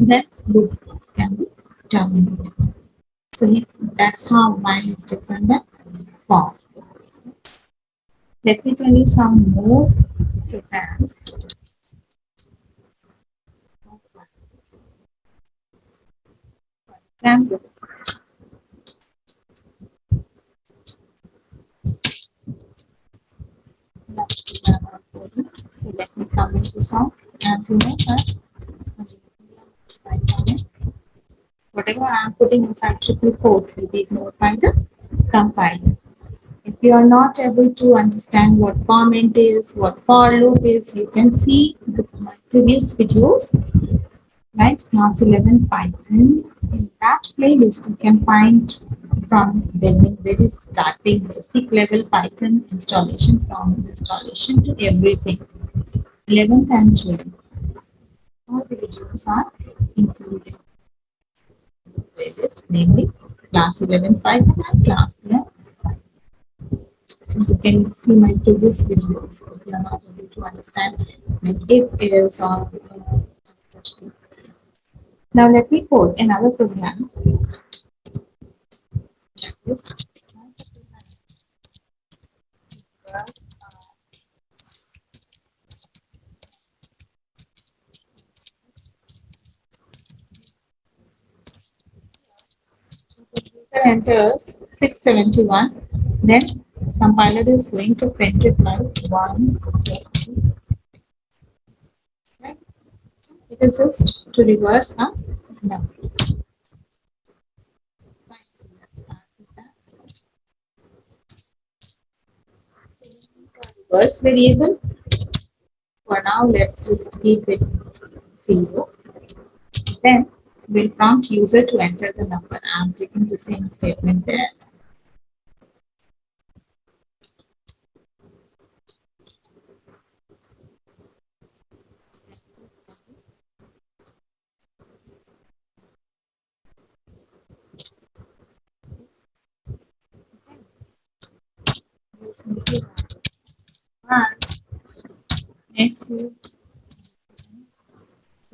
Then loop can be terminated. So that's how while is different than for. Let me tell you some more programs. For example, so let me come into some. As you know that whatever I am putting inside triple quote will be ignored by the compiler. If you are not able to understand what comment is, what for loop is, you can see my previous videos, right? Class 11 Python. In that playlist, you can find from building very starting basic level Python installation, from installation to everything. 11th and 12th. All the videos are included in the playlist, namely class 11 Python and class 11 Python. So you can see my previous videos if you are not able to understand like if is or now let me code another program. That is enters 671, then compiler is going to print it like 170. Right? It is just to reverse a number. Fine, so let's start with that. So we need a reverse variable. For now, let's just keep it 0. Then we'll prompt user to enter the number. I'm taking the same statement there. And next is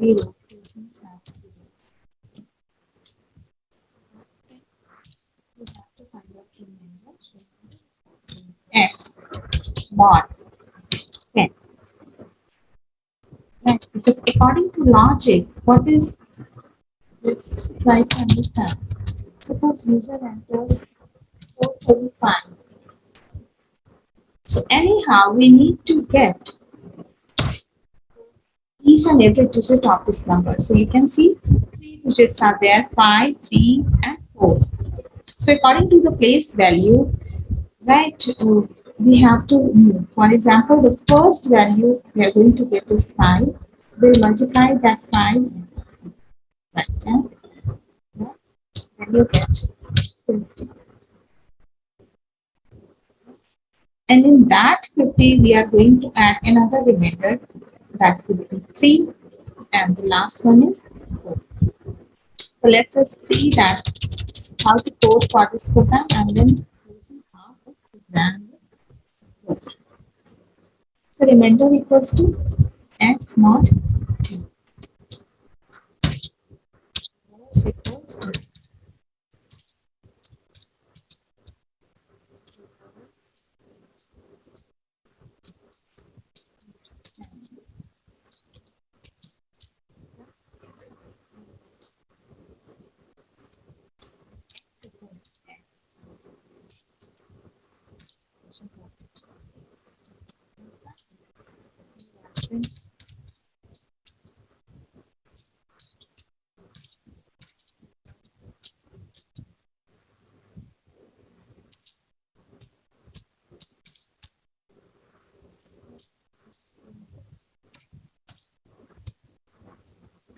0. We have to find out remainder. X mod 10. Right, because according to logic, what is, let's try to understand. Suppose user enters 435. So anyhow, we need to get each and every digit of this number. So you can see 3 digits are there, 5, 3 and 4. So according to the place value, right, we have to move. For example, the first value we are going to get is 5. We'll multiply that 5 by 10. Right? Then you get 50. And in that 50, we are going to add another remainder. That would be 3. And the last one is 4. So let's just see that how to code for this program and then using how the program is coded. So remainder equals to x mod t. Is equals to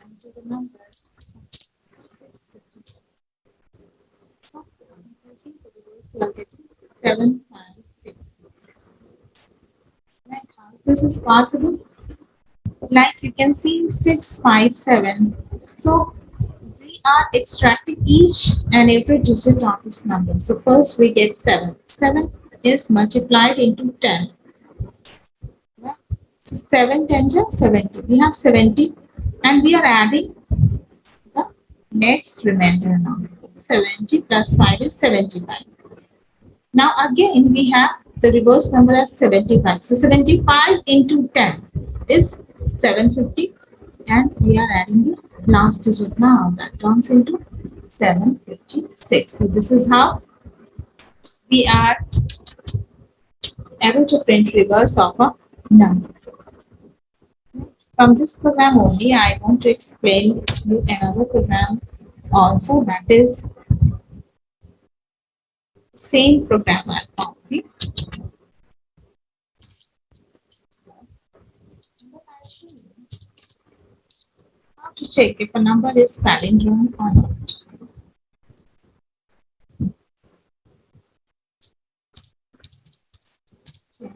enter the number 657. So you can see the reverse we are getting 756. Right? How this is possible? Like you can see 657. So we are extracting each and every digit of this number. So first we get 7. 7 is multiplied into 10. Right? So 7 10 is 70. We have 70 and we are adding the next remainder number. 70 plus 5 is 75. Now again we have the reverse number as 75. So 75 into 10 is 750 and we are adding the last digit now. That turns into 756. So this is how we are able to print reverse of a number. From this program only, I want to explain you another program also, that is same program I'll copy. How to check if a number is palindrome or not. So,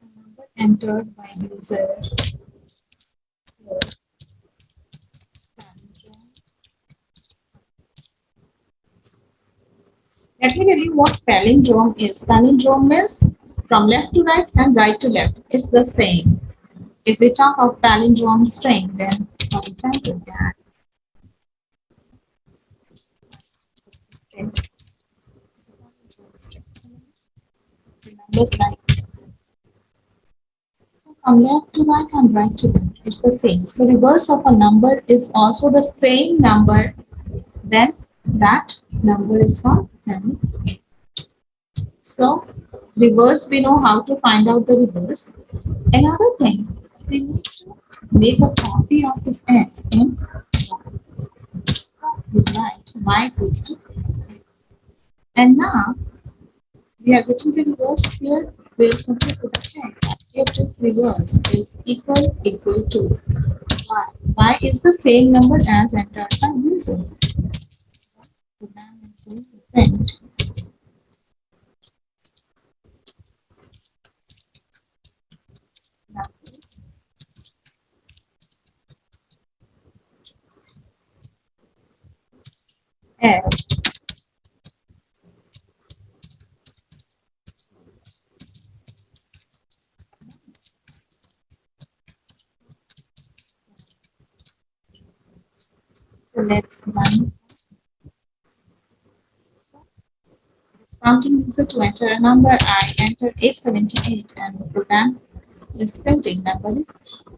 the number entered by user was palindrome. Let me tell you what palindrome is. Palindrome means from left to right and right to left. It's the same. If we talk of palindrome string, then for example, that numbers like, so from left to right and right to left, it's the same. So reverse of a number is also the same number than that number is what? 10. So reverse, we know how to find out the reverse. Another thing, we need to make a copy of this x in we write y equals to x. And now we are getting the reverse here. We'll simply put a check if this reverse is equal to y. Y is the same number as entered by user. Program is going to print s. So let's run. So it's prompting user to enter a number. I entered 878 and the program is printing number is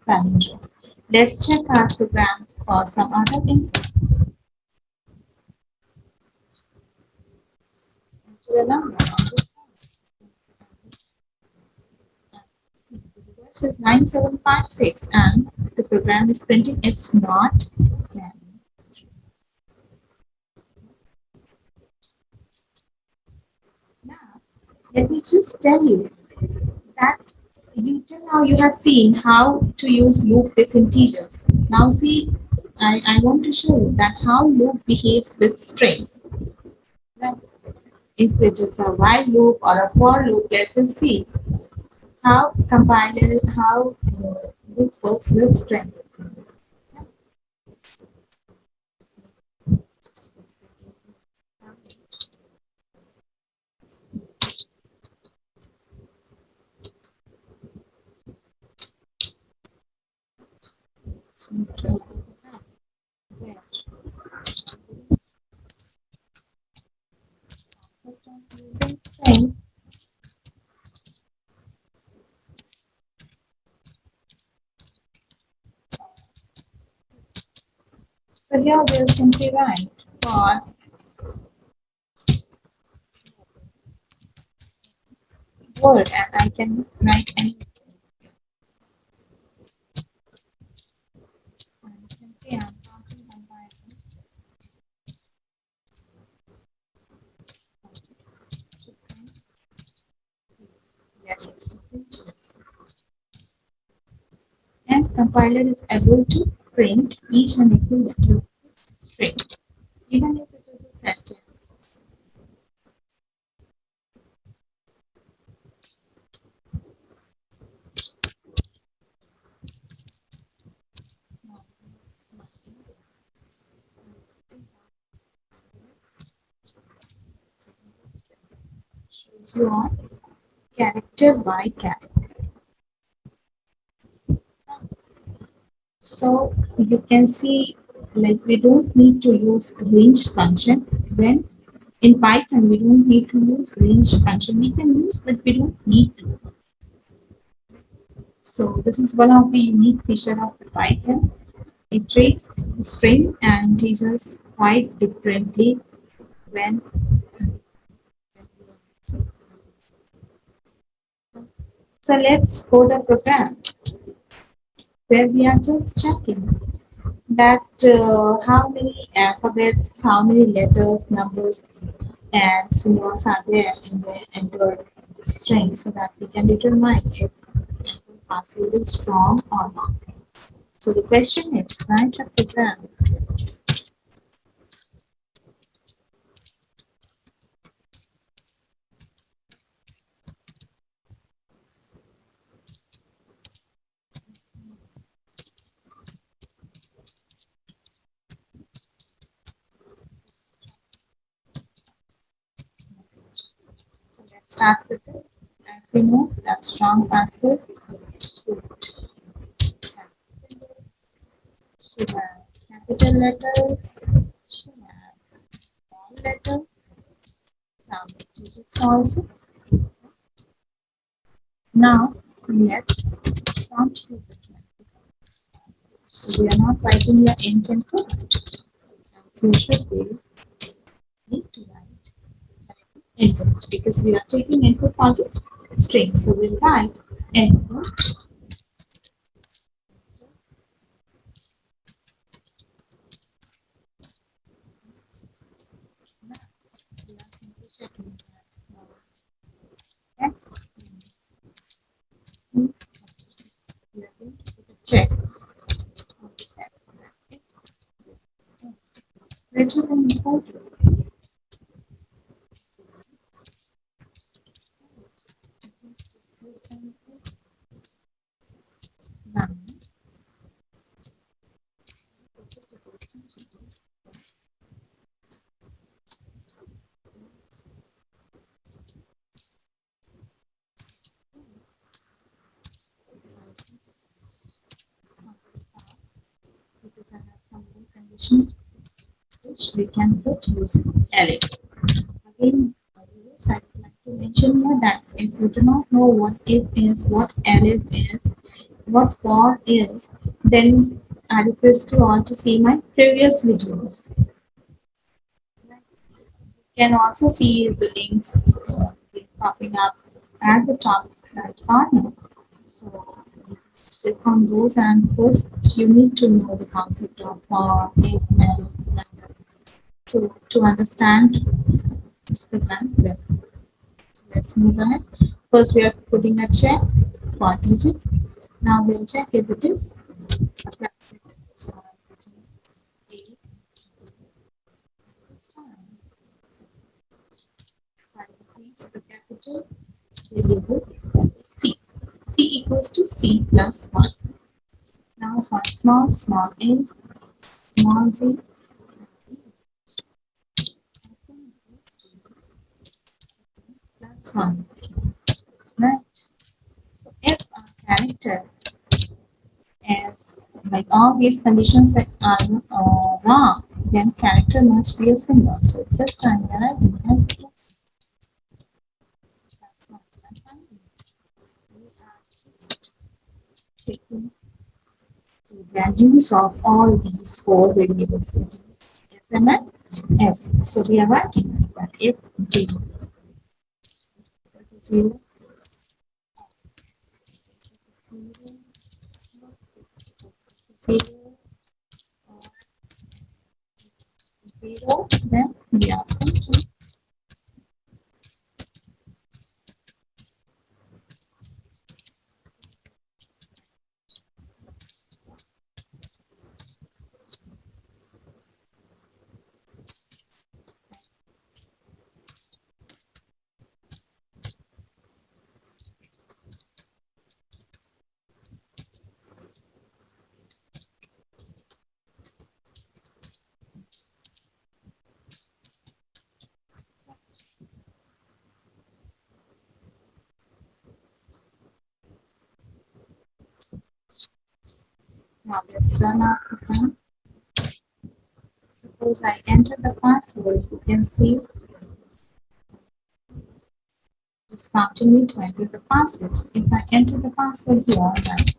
value. Let's check our program for some other input. Enter a number on this one. The reverse is 9756 and the program is printing it's not value. Now, let me just tell you that till now you have seen how to use loop with integers. Now see, I want to show you that how loop behaves with strings. Right? If it is a while loop or a for loop, let's just see how loop works with string. Using strings. So here we'll simply write for word and I can write any simply I'm counting one by and compiler is able to print each and every letter of the string, even if it is a sentence. Shows you on character by character. So you can see, like we don't need to use range function when in Python we don't need to use range function. We can use, but we don't need to. So this is one of the unique feature of the Python. It treats string and integers quite differently when so let's code a program where we are just checking that how many alphabets, how many letters, numbers, and symbols are there in the entered string so that we can determine if the password is strong or not. So the question is, write a program start with this. As we know, that strong password should have capital letters, should have small letters, some digits also. Now let's prompt use it. So we are not writing your int input as you should be. need to write input because we are taking input for the string. So we'll write input. Now we are simply checking that X. We are going to put a check on this X. Greater than equal to none. Because I have some more conditions which we can put using elif. Again, viewers, I would like to mention here that if you do not know what if is, what elif is, what for is, then I request you all to see my previous videos. You can also see the links popping up at the top right corner. So just click on those, and first you need to know the concept of for, if, and to understand this program well. So let's move ahead. First we are putting a check for digit. Now we'll check if it is appropriate. So I'm putting 8 this time. I increase the capital variable C. C equals to C plus 1. Now for small n, small z, plus 1. Right? So if our character is like all these conditions are wrong, then character must be a symbol. So this time we are writing as plus 1. We are just taking the values of all these four variables. It is S and S. So we are writing that if D 0, 0, 0, then we are thinking now let's run our program. Suppose I enter the password, you can see it's prompting me to enter the password. So if I enter the password here, right,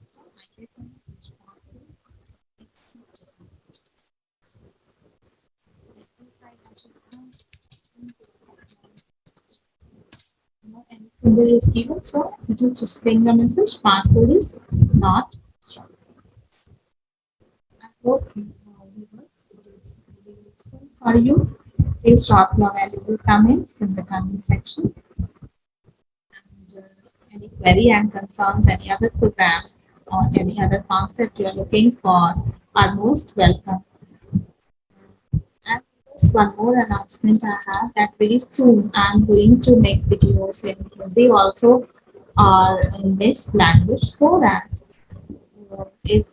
so I get the message password accepted. If I enter the password, no any symbol is given, so it will just bring the message password is not strong. I hope viewers it is really useful for you. Please drop your valuable comments in the comment section. And any query and concerns, any other programs, or any other concept you are looking for are most welcome. And just one more announcement I have that very soon I'm going to make videos in Hindi also are in this language so that if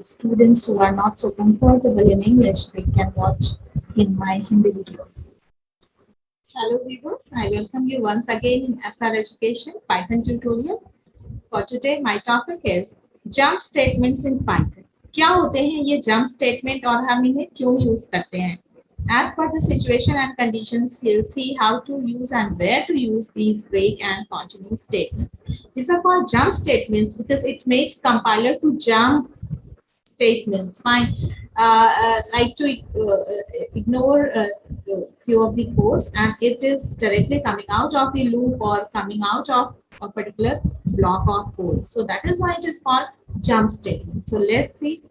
students who are not so comfortable in English, they can watch in my Hindi videos. Hello viewers, I welcome you once again in SR Education Python tutorial. For today, my topic is jump statements in Python. क्या होते हैं ये jump statement और हम इन्हें क्यों use करते हैं? As per the situation and conditions, we'll see how to use and where to use these break and continue statements. These are called jump statements because it makes compiler to jump statements. Fine. Like to ignore few of the codes, and it is directly coming out of the loop or coming out of a particular block of code. So that is why it is called jump statement. So let's see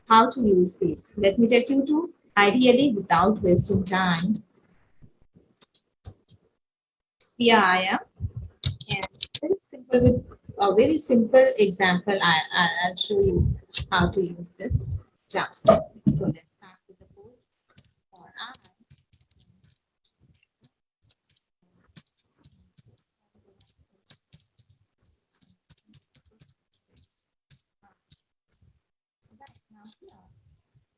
how to use this. Let me take you to, ideally without wasting time. Here I am, and very simple, with a very simple example. I'll show you how to use this jump statement. So let's start with the code for I. Right now here,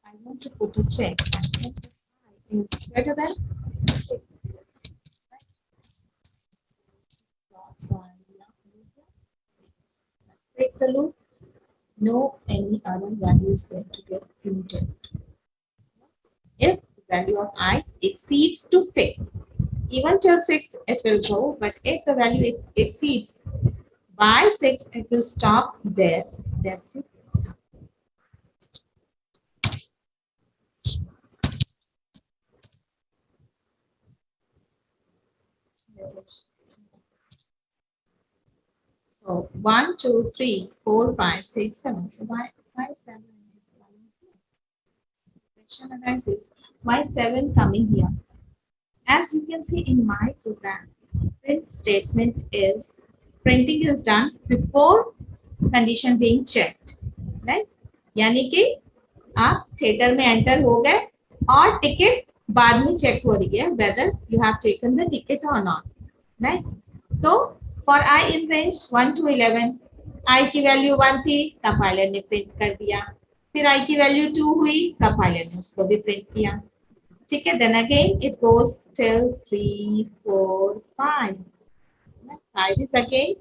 I want to put a check. And check if I is greater than 6. Right? So I will break the loop. No any other value is going to get printed. If the value of I exceeds to 6, even till 6 it will go, but if the value exceeds by 6, it will stop there. That's it. So 1, 2, 3, 4, 5, 6, 7. So why 7 is coming here? Question arises, why 7 coming here? As you can see in my program, print statement is, printing is done before condition being checked, right? यानी कि आप theatre में enter हो गए और ticket बाद में check हो रही है whether you have taken the ticket or not, right? तो for I in range 1 to 11, I की वैल्यू 1 थी, कंपाइलर ने प्रिंट कर दिया, फिर I की वैल्यू 2 हुई, कंपाइलर ने उसको भी प्रिंट किया, ठीक है. Then again it goes till 3, 4, 5. 5 is again,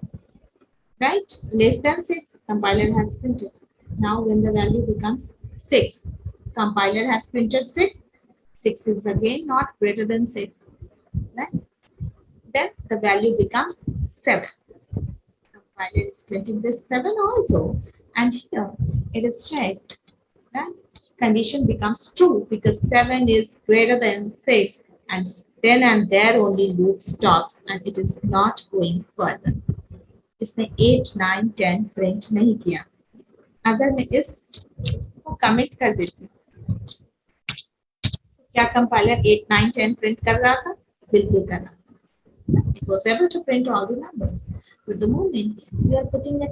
right, less than 6, compiler has printed. Now when the value becomes 6, compiler has printed 6, 6 is again not greater than 6, right? Then the value becomes 7. Compiler is printing this 7 also, and here it is checked, right? Condition becomes true because 7 is greater than 6, and then and there only loop stops and it is not going further. इसने 8, 9, 10 print नहीं किया. अगर मैं इस को commit कर देती हूँ, क्या कंपाइलर 8, 9, 10 प्रिंट कर रहा था? बिल्कुल कर रहा था. It was able to print all the numbers. But the moment we are putting a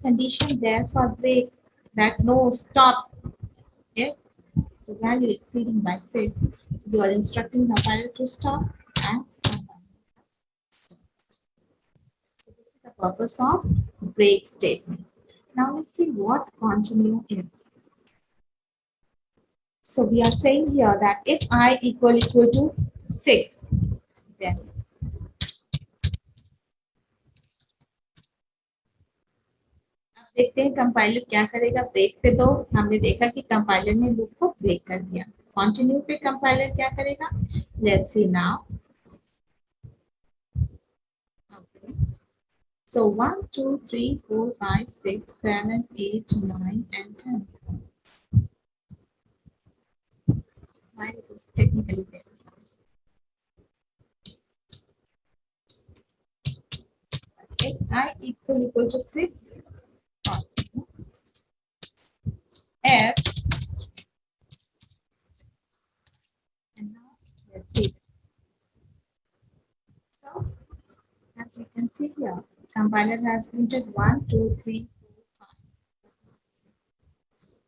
condition there for break, that no, stop, if the value exceeding by 6, you are instructing the compiler to stop, and so this is the purpose of break statement. Now let's see what continue is. So we are saying here that if I equal to 6, then अब देखते हैं compiler क्या करेगा. Break पे तो हमने देखा कि कंपाइलर ने लूप को ब्रेक कर दिया. कंटिन्यू पे कंपाइलर क्या करेगा? Let's see now. So 1, 2, 3, 4, 5, 6, 7, 8, 9, and 10. Why it is technically there is something. If I equal to 6, F, and now let's see. So as you can see here, compiler has printed 1, 2, 3, 4, 5.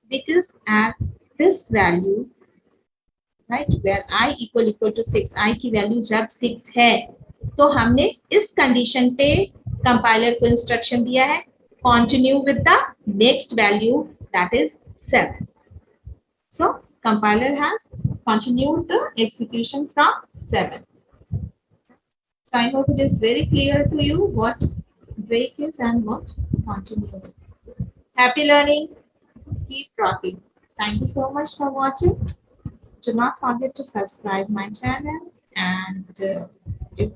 Because at this value, right, where I equal to 6, I की value जब 6 है, तो हमने इस condition पे compiler को instruction दिया है continue with the next value, that is 7. So compiler has continued the execution from 7. So I hope it is very clear to you what break is and what continue is. Happy learning. Keep rocking. Thank you so much for watching. Do not forget to subscribe my channel, and if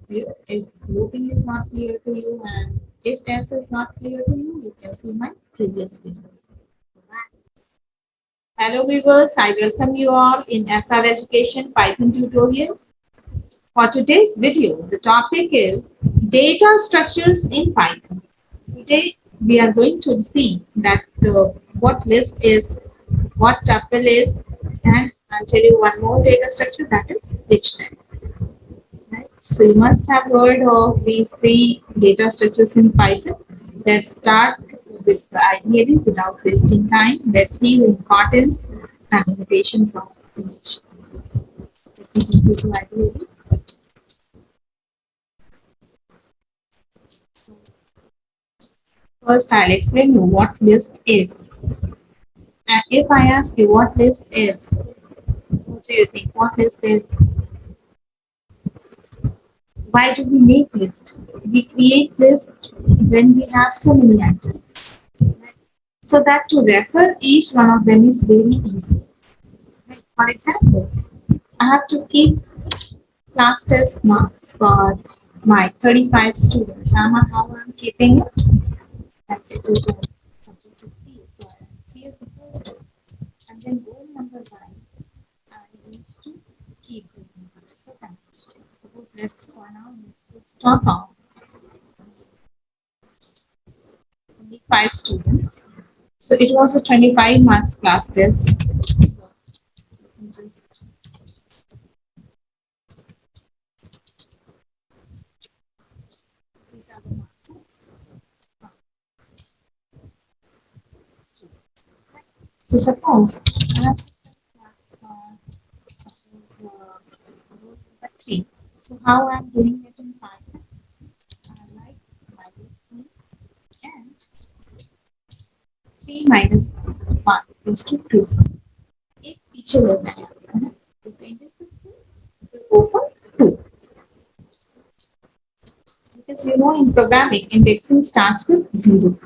looping is not clear to you and if else is not clear to you, you can see my previous videos. Bye. Hello viewers, I welcome you all in SR Education Python tutorial. For today's video, the topic is data structures in Python. Today we are going to see that what list is, what tuple is, and I'll tell you one more data structure, that is dictionary. Right? So you must have heard of these three data structures in Python. Let's start with ideally without wasting time. Let's see the importance and limitations of each. Let me take you to ideally. First, I'll explain you what list is. And if I ask you what list is, what do you think? What list is? Why do we make list? We create list when we have so many items, so that to refer each one of them is very easy. For example, I have to keep class test marks for my 35 students. How I'm keeping it? And it is a subject to C, so I see as opposed to. And then goal number wise, I used to keep the numbers. So that suppose let's for now let's just talk on only 5 students. So it was a 25 marks class test. So just these are the marks of students. So suppose I have class group number 3. So how I'm doing it in Python? I like minus 3 and 3 minus 1 equals to 2. एक पीछे लेना है तो the index is 3, it will go for 2. Because you know in programming, indexing starts with 0.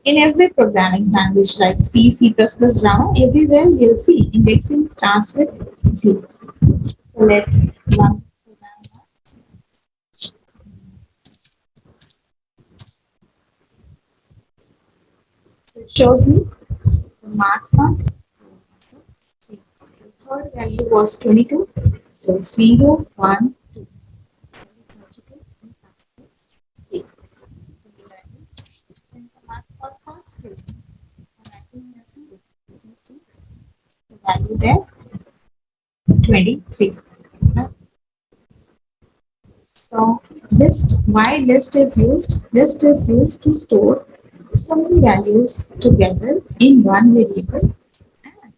In every programming language like C, C++, Java, everywhere you'll see indexing starts with 0. So let's run this program now. So it shows me the marks on the third value was 22. So 0, 1, 2. And the marks for first row. The value there 23. So list, why list is used? List is used to store so many values together in one variable, and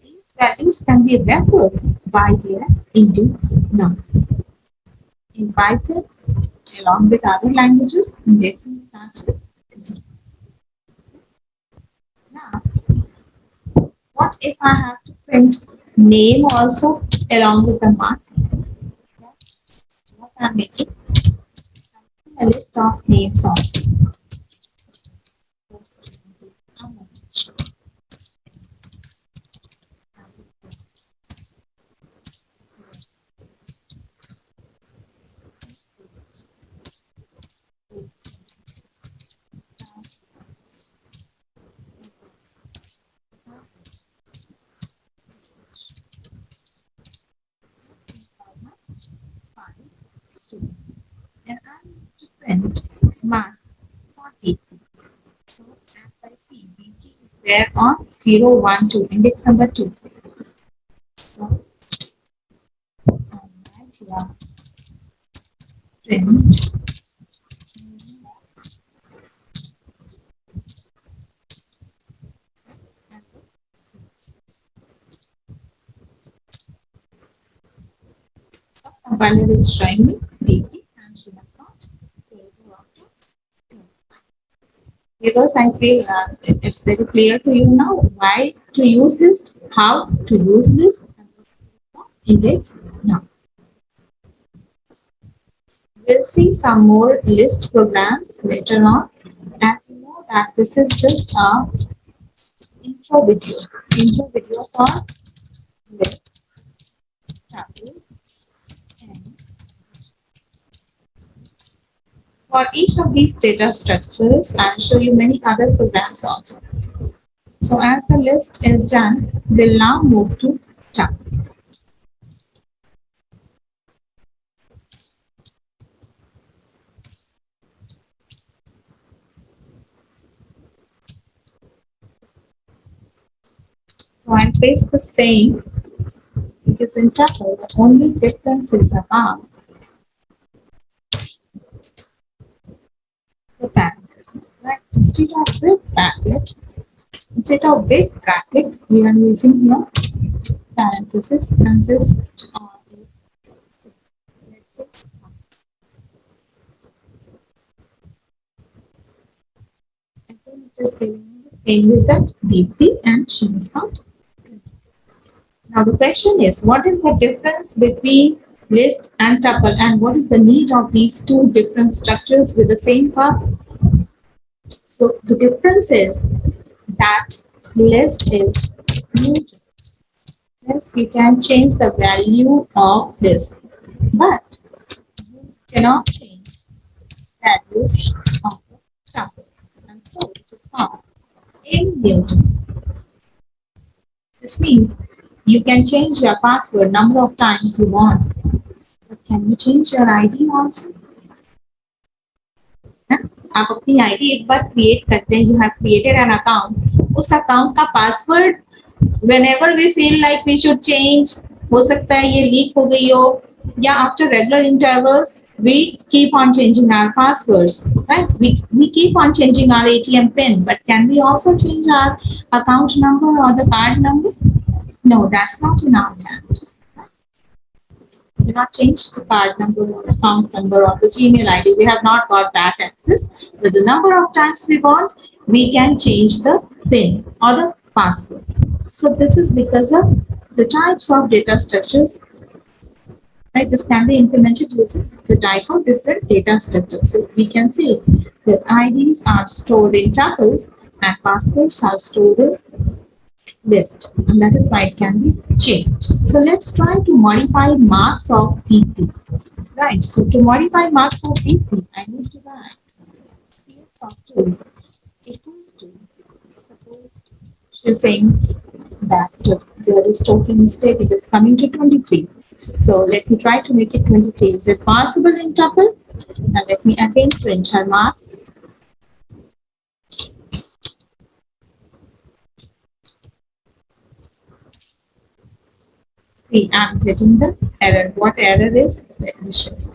these values can be referred by their index numbers. In Python, along with other languages, indexing starts with 0. Now, what if I have to print name also along with the marks? What I'm making? A list of names also. Students. And I'm to print marks for BP. So as I see, BP is there on 0, 1, 2, index number 2. So I write here print so compiler is showing me DP and she has not told you how to do. Because I feel it's very clear to you now why to use list, how to use list, index now. We'll see some more list programs later on. As you know that this is just a intro video for list, tuple, and for each of these data structures, I'll show you many other programs also. So as the list is done, we'll now move to tuple. So I'll paste the same because in tuple the only difference is about the parentheses, right? Instead of big bracket, we are using here parenthesis, and this is let's say again it is giving me the same result, Deepti, and she is found. Now the question is, what is the difference between list and tuple, and what is the need of these two different structures with the same purpose? So the difference is that list is mutable. Yes, you can change the value of list, but you cannot change value of the tuple, and so it is called immutable. This means you can change your password number of times you want, but can you change your ID also? आप अपनी ID एक बार create करते हैं, you have created an account, उस account का password whenever we feel like we should change, हो सकता है ये लीक हो गई हो, या after regular intervals we keep on changing our passwords, right? We keep on changing our ATM pin, but can we also change our account number or the card number? No, that's not in our hand. We cannot change the card number or account number or the Gmail ID. We have not got that access. But the number of times we want, we can change the PIN or the password. So this is because of the types of data structures. Right? This can be implemented using the type of different data structures. So we can say that IDs are stored in tuples and passwords are stored in list, and that is why it can be changed. So let's try to modify marks of Deepti. Right, so to modify marks of Deepti, I need to write CS of 2 equals to, suppose she's saying that there is total mistake, it is coming to 23. So let me try to make it 23. Is it possible in tuple? Now let me again print her marks. See, I'm getting the error. What error is? Let me show you.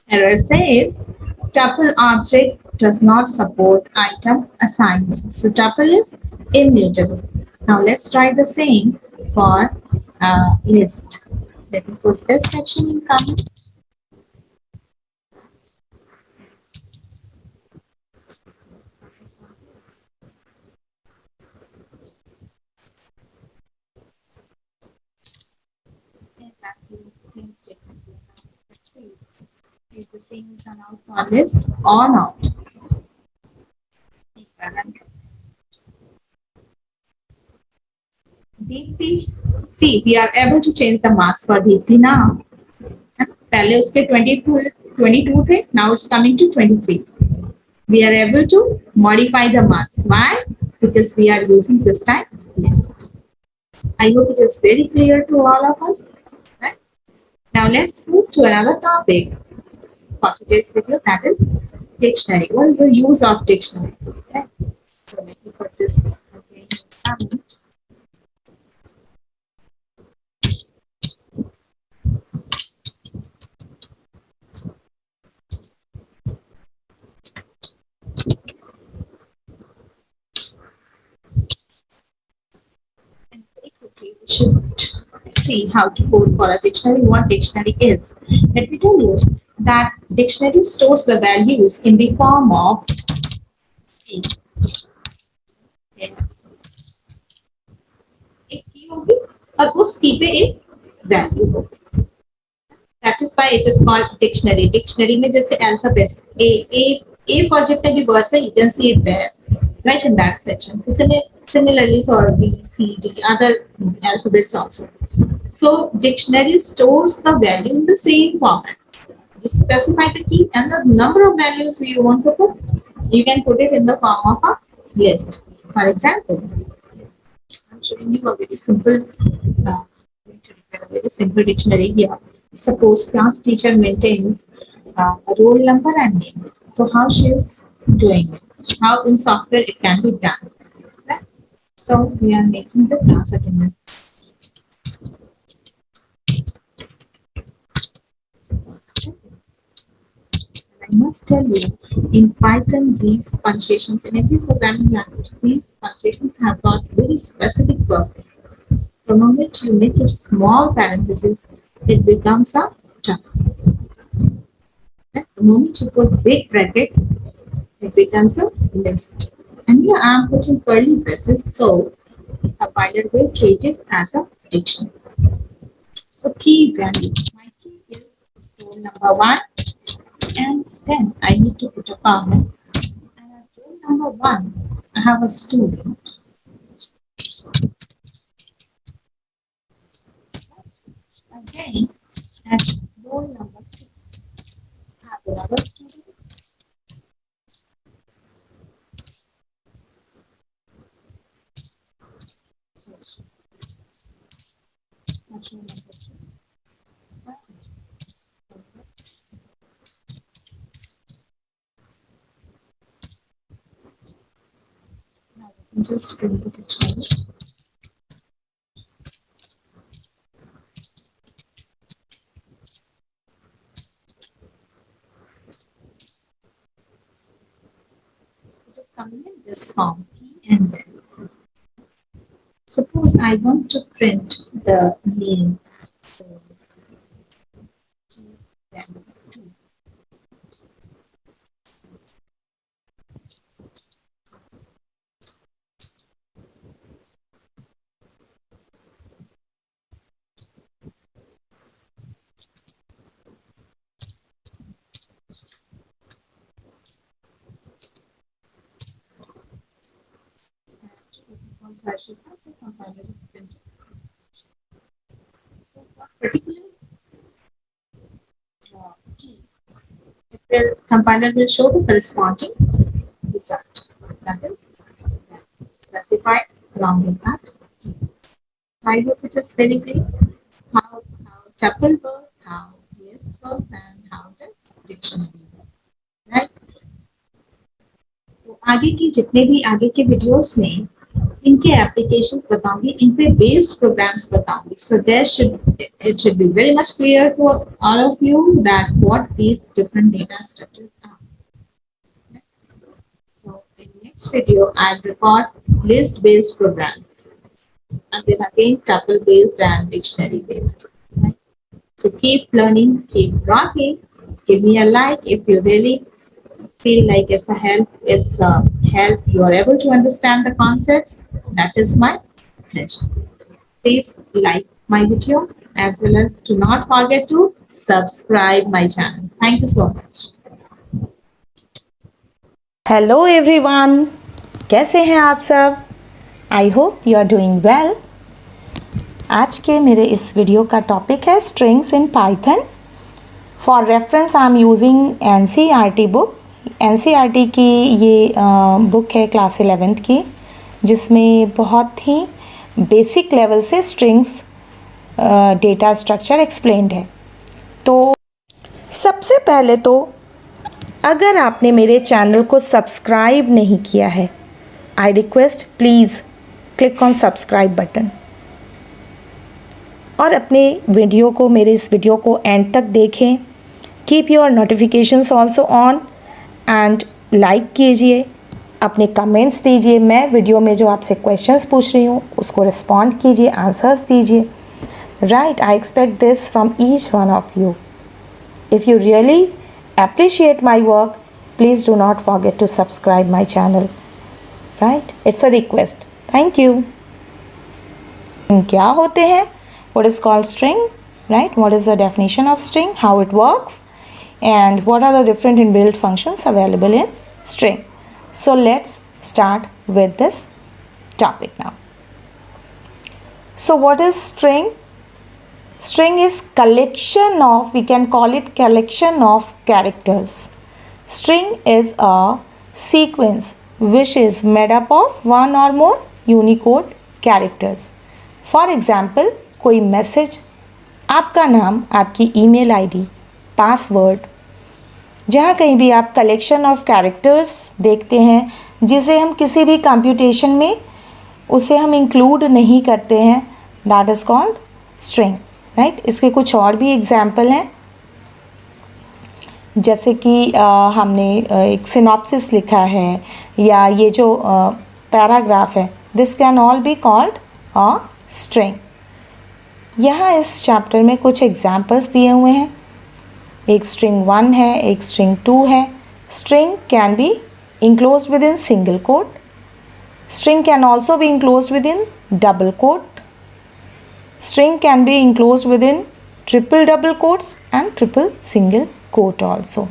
Error says tuple object does not support item assignment. So tuple is immutable. Now let's try the same for list. Let me put this section in comment. Same statement. Let's see if the same is allowed for list or not. Deepti, see, we are able to change the marks for Deepti now. पहले उसके 22 थे, now it's coming to 23. We are able to modify the marks. Why? Because we are using this type list. I hope it is very clear to all of us. Right? Now let's move to another topic for today's video, that is dictionary. What is the use of dictionary? Okay. So let me put this again in comment. We should see how to code for a dictionary, what dictionary is. Let me tell you that dictionary stores the values in the form of एक की होगी और उस की पे एक value होगी. That is why it is called dictionary. Dictionary में जैसे alphabets A for जितने भी words है, you can see it there, right in that section. So similarly for B, C, D, other alphabets also. So dictionary stores the value in the same format. You specify the key and the number of values you want to put. You can put it in the form of a list. For example, I'm showing you a very simple, a very simple dictionary here. Suppose class teacher maintains a roll number and name list. So how she is doing it? How in software it can be done? Right? So we are making the class attendance. I must tell you, in Python, these punctuations, in every programming language, these punctuations have got very specific purpose. The moment you make a small parenthesis, it becomes a tuple. The moment you put big bracket, it becomes a list. And here I am putting curly braces, so a compiler will treat it as a dictionary. So key value. My key is roll number 1, and then I need to put a comma. And at roll number 1, I have a student. Again, at roll number 2, I have another student. Just bring the dictionary. It is coming in this form, key and then. Suppose I want to print the name. Then 2. Because Harshita, so compiler is printed. So for particular key, it will compiler will show the corresponding result. That is specified along with that key. I hope it is very clear how tuple works, how list works, and how does dictionary work. Right? तो आगे की जितने भी आगे के videos में इनके applications बताऊंगी, इन पे बेस्ड प्रोग्राम्स बताऊंगी. So there should be very much clear to all of you that what these different data structures are. So in next video, I'll record list based programs, and then again tuple based and dictionary based. Right? So keep learning, keep rocking. Give me a like if you really feel like it's a help. It's a help. You are able to understand the concepts. That is my pleasure. Please like my video as well as do not forget to subscribe my channel. Thank you so much. Hello everyone, कैसे हैं आप सब? I hope you are doing well. आज के मेरे इस video का topic है strings in Python. For reference I am using NCERT book. NCERT की ये बुक है क्लास 11th की, जिसमें बहुत ही बेसिक लेवल से स्ट्रिंग्स डेटा स्ट्रक्चर एक्सप्लेन्ड है. तो सबसे पहले तो अगर आपने मेरे चैनल को सब्सक्राइब नहीं किया है, I request please click on subscribe button और अपने वीडियो को, मेरे इस वीडियो को एंड तक देखें. Keep your notifications also on and like कीजिए, अपने कमेंट्स दीजिए. मैं वीडियो में जो आपसे क्वेश्चंस पूछ रही हूँ उसको रिस्पॉन्ड कीजिए, आंसर्स दीजिए. Right, I expect this from each one of you. If you really appreciate my work, please do not forget to subscribe my channel. Right, it's a request. Thank you. क्या होते हैं? What is called string? Right, what is the definition of string, how it works, and what are the different inbuilt functions available in string. So let's start with this topic now. So what is string? String is collection of, we can call it collection of characters. String is a sequence which is made up of one or more Unicode characters. For example, कोई message, आपका नाम, आपकी email ID, password, जहाँ कहीं भी आप collection of characters देखते हैं जिसे हम किसी भी कंप्यूटेशन में उसे हम इंक्लूड नहीं करते हैं, that is called string, right. इसके कुछ और भी एग्जाम्पल हैं, जैसे कि हमने एक सिनॉप्सिस लिखा है या ये जो पैराग्राफ है, this can all be called a string. यहाँ इस चैप्टर में कुछ एग्जाम्पल्स दिए हुए हैं। एक स्ट्रिंग 1 है, एक स्ट्रिंग 2 है। String can B enclosed within single quote. String can also be enclosed within double quote. String can be enclosed within triple double quotes and triple single quote also.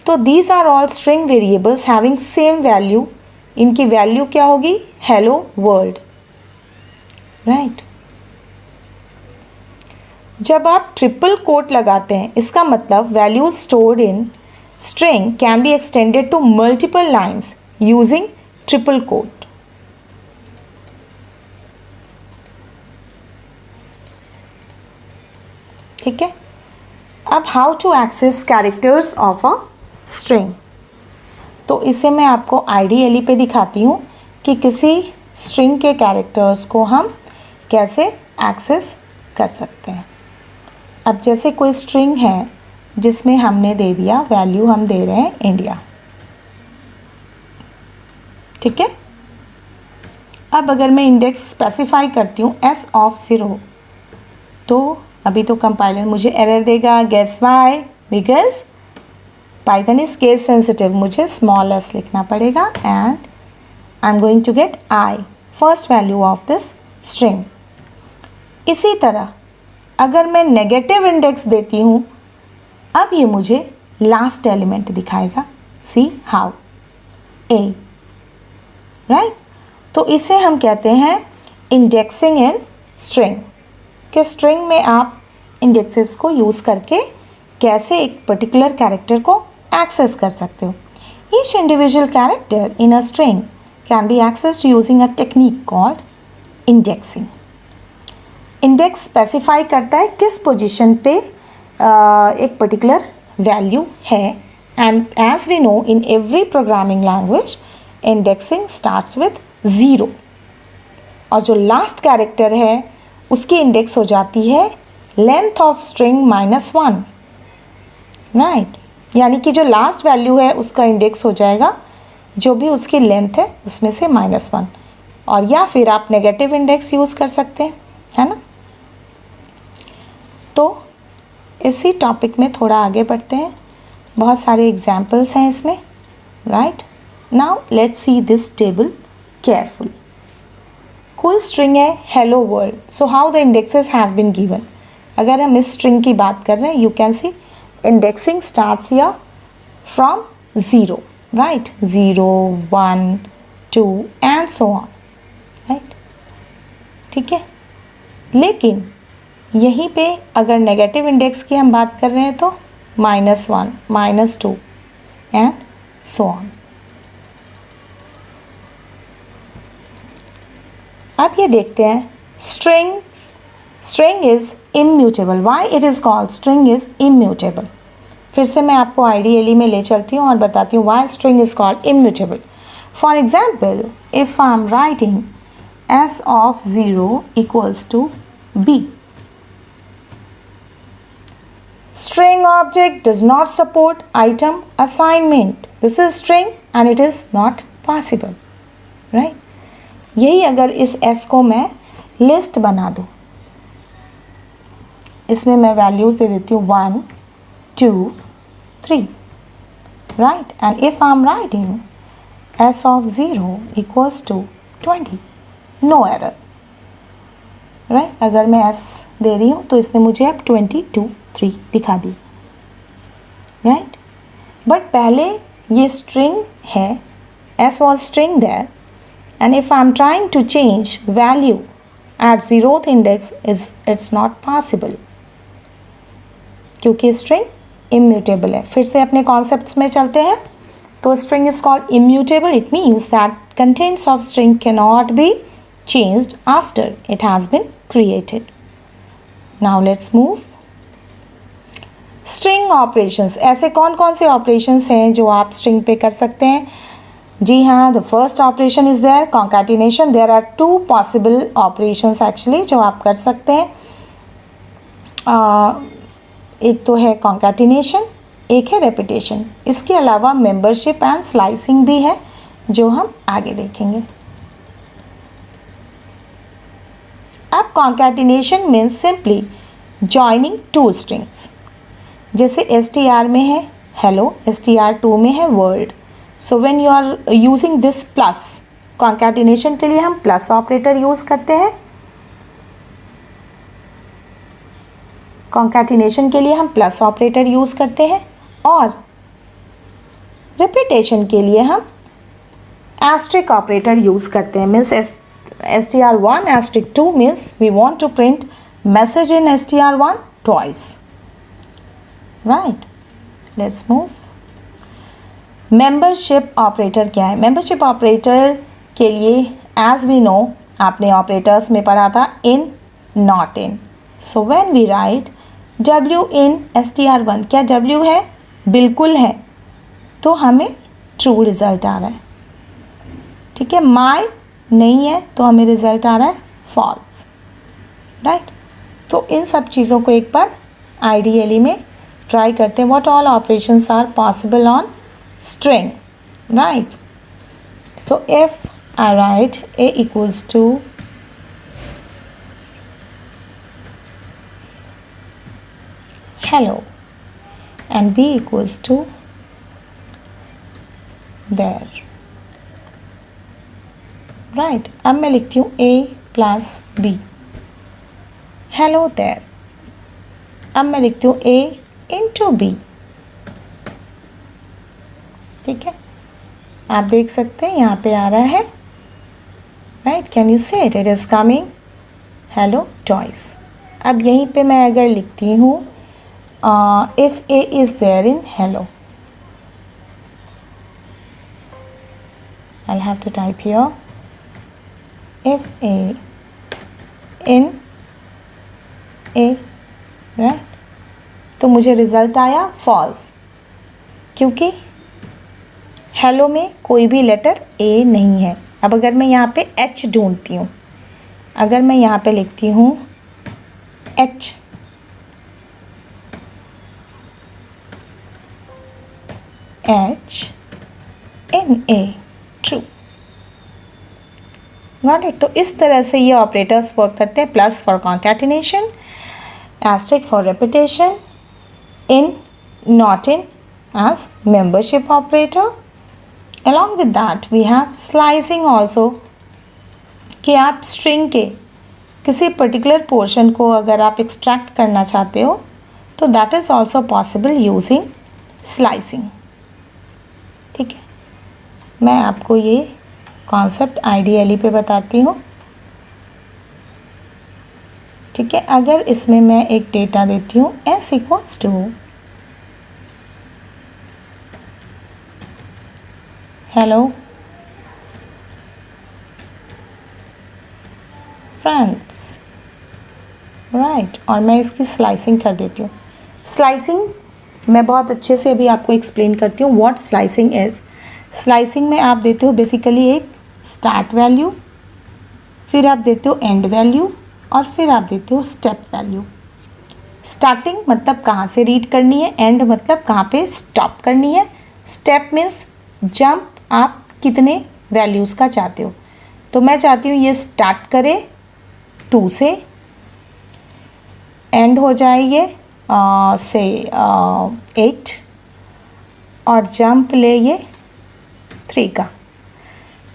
तो these are all string variables having same value. इनकी value क्या होगी? Hello world, right? जब आप triple coat लगाते हैं, इसका मतलब values stored in string can be extended to multiple lines using triple quote. ठीक है। अब how to access characters of a string, तो इसे मैं आपको आइडियली पे दिखाती हूँ कि किसी string के कैरेक्टर्स को हम कैसे एक्सेस कर सकते हैं। अब जैसे कोई string है जिसमें हमने दे दिया वैल्यू, हम दे रहे हैं इंडिया, ठीक है। अब अगर मैं इंडेक्स स्पेसिफाई करती हूँ s ऑफ 0, तो अभी तो कंपाइलर मुझे एरर देगा, guess why, because Python is case sensitive, मुझे स्मॉल s लिखना पड़ेगा and I am going to get i, first value of this string. इसी तरह अगर मैं नेगेटिव इंडेक्स देती हूँ, अब ये मुझे लास्ट एलिमेंट दिखाएगा, सी हाउ, ए, राइट। तो इसे हम कहते हैं इंडेक्सिंग इन स्ट्रिंग, कि स्ट्रिंग में आप इंडेक्सेस को यूज़ करके कैसे एक पर्टिकुलर कैरेक्टर को एक्सेस कर सकते हो। Each individual character in a string can be accessed using a technique called indexing. Index specify करता है किस पोजीशन पे एक पर्टिकुलर वैल्यू है, and as we know in every programming language indexing starts with 0, और जो लास्ट कैरेक्टर है उसकी इंडेक्स हो जाती है लेंथ ऑफ स्ट्रिंग -1, राइट। यानी कि जो लास्ट वैल्यू है उसका इंडेक्स हो जाएगा जो भी उसकी लेंथ है उसमें से -1, और या फिर आप नेगेटिव इंडेक्स यूज़ कर सकते हैं, है ना। तो इसी टॉपिक में थोड़ा आगे बढ़ते हैं, बहुत सारे एग्जाम्पल्स हैं इसमें, right. Now let's see this table carefully. कोई स्ट्रिंग है hello world, so how the indexes have been given. अगर हम इस स्ट्रिंग की बात कर रहे हैं, you can see indexing starts here from 0, right, 0, 1, 2 and so on, right, ठीक है। लेकिन यहीं पे अगर नेगेटिव इंडेक्स की हम बात कर रहे हैं तो -1, -2 एंड सो ऑन। अब ये देखते हैं string is immutable. Why it is called string is immutable. फिर से मैं आपको आइडियली में ले चलती हूँ और बताती हूँ why string is called immutable. For example, if I am writing s of 0 equals to b, string object does not support item assignment. This is string and it is not possible, right? यही अगर इस s को मैं list बना दूँ, इसमें मैं values दे देती हूँ 1, 2, 3, right? And if I'm writing s of 0 equals to 20, no error, right? अगर मैं s दे रही हूँ तो इसने मुझे अब 22, 3 दिखा दी, राइट। बट पहले ये स्ट्रिंग है, s was string there, and if I'm trying to change value at 0th index, it's not possible, क्योंकि स्ट्रिंग इम्यूटेबल है। फिर से अपने कॉन्सेप्ट्स में चलते हैं। तो string is called immutable. It means that contents of string cannot be changed after it has been created. Now let's move. String operations. ऐसे कौन कौन से operations हैं जो आप string पे कर सकते हैं? जी हाँ, the first operation is there, concatenation. There are two possible operations actually जो आप कर सकते हैं. एक तो है concatenation, एक है repetition. इसके अलावा membership and slicing भी है जो हम आगे देखेंगे. अब concatenation means simply joining two strings. जैसे str में है hello, str2 में है world. So when you are using this plus, concatenation के लिए हम plus operator use करते हैं. concatenation के लिए हम plus operator use करते हैं और repetition के लिए हम asterisk operator use करते हैं. Means str1 asterisk 2 means we want to print message in str1 twice. Right? Let's move. Membership operator क्या है? Membership operator के लिए as we know आपने operators में पढ़ा था in, not in. So when we write w in str1, क्या w है? बिल्कुल है, तो हमें true रिजल्ट आ रहा है. ठीक है, my नहीं है तो हमें रिजल्ट आ रहा है false. राइट, तो इन सब चीज़ों को एक बार आइडियली में ट्राई करते हैं. What all operations are possible on string. Right, so if I write a equals to hello and b equals to there. Right, अब मैं लिखती हूँ a plus b. Hello there. अब मैं लिखती हूँ a इंटू b. ठीक है, आप देख सकते हैं यहाँ पे आ रहा है. Right, can you say it is coming hello toys. अब यहीं पे मैं अगर लिखती हूँ if a is there in hello, I have to type here if a in a. Right, तो मुझे रिजल्ट आया फॉल्स क्योंकि हेलो में कोई भी लेटर a नहीं है. अब अगर मैं यहाँ पे h ढूंढती हूँ, अगर मैं यहाँ पे लिखती हूँ h, h in a true. Got it? तो इस तरह से ये ऑपरेटर्स वर्क करते हैं. Plus for concatenation, asterisk for repetition, in, not in as membership operator. Along with that we have slicing also, कि आप स्ट्रिंग के किसी पर्टिकुलर पोर्शन को अगर आप एक्सट्रैक्ट करना चाहते हो तो that is also possible using slicing. ठीक है, मैं आपको ये कॉन्सेप्ट आईडीएलई पे बताती हूँ. ठीक है, अगर इसमें मैं एक डेटा देती हूँ s equals to hello friends. Right, और मैं इसकी स्लाइसिंग कर देती हूँ. स्लाइसिंग मैं बहुत अच्छे से अभी आपको एक्सप्लेन करती हूँ व्हाट स्लाइसिंग इज़. स्लाइसिंग में आप देते हो बेसिकली एक स्टार्ट वैल्यू, फिर आप देते हो एंड वैल्यू और फिर आप देते हो स्टेप वैल्यू. स्टार्टिंग मतलब कहाँ से रीड करनी है, एंड मतलब कहाँ पे स्टॉप करनी है, स्टेप मीन्स जंप आप कितने वैल्यूज़ का चाहते हो. तो मैं चाहती हूँ ये स्टार्ट करे 2 से, एंड हो जाए ये से 8 और जंप ले ये 3 का.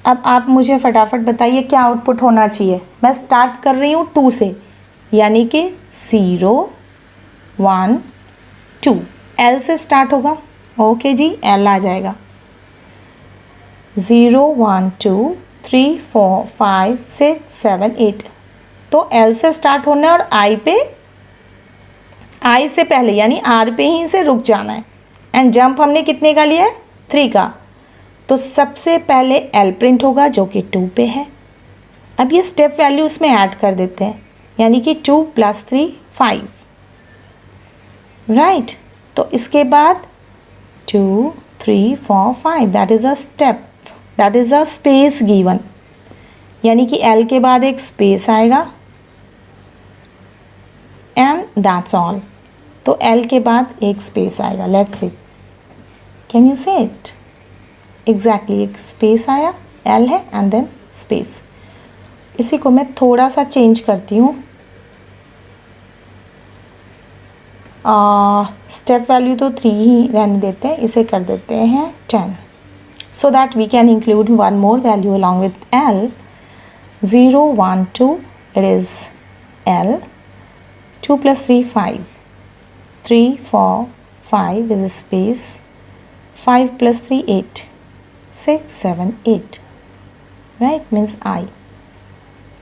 अब आप मुझे फटाफट बताइए क्या आउटपुट होना चाहिए. मैं स्टार्ट कर रही हूँ 2 से, यानी कि 0 1 2. L से स्टार्ट होगा. ओके जी, L आ जाएगा. 0 1 2 3 4 5 6 7 8. तो L से स्टार्ट होना है और I से पहले यानी R पे ही से रुक जाना है. एंड जंप हमने कितने का लिया है? 3 का. तो सबसे पहले एल प्रिंट होगा जो कि 2 पे है। अब ये स्टेप वैल्यू उसमें ऐड कर देते हैं, यानी कि 2 + 3 5, राइट। तो इसके बाद 2 3 4 5, that is a step, that is a space given, यानी कि एल के बाद एक स्पेस आएगा एंड दैट्स ऑल। तो एल के बाद एक स्पेस आएगा, let's see, can you say it exactly, एक स्पेस आया, एल है एंड देन स्पेस। इसी को मैं थोड़ा सा चेंज करती हूँ, स्टेप वैल्यू तो 3 ही रहने देते हैं, इसे कर देते हैं 10, so that we can include one more value along with L, 0 1 2, it is L, 2 + 3 5, 3 4 5 is a space, 5 + 3 8, 6 7 8, right, means I,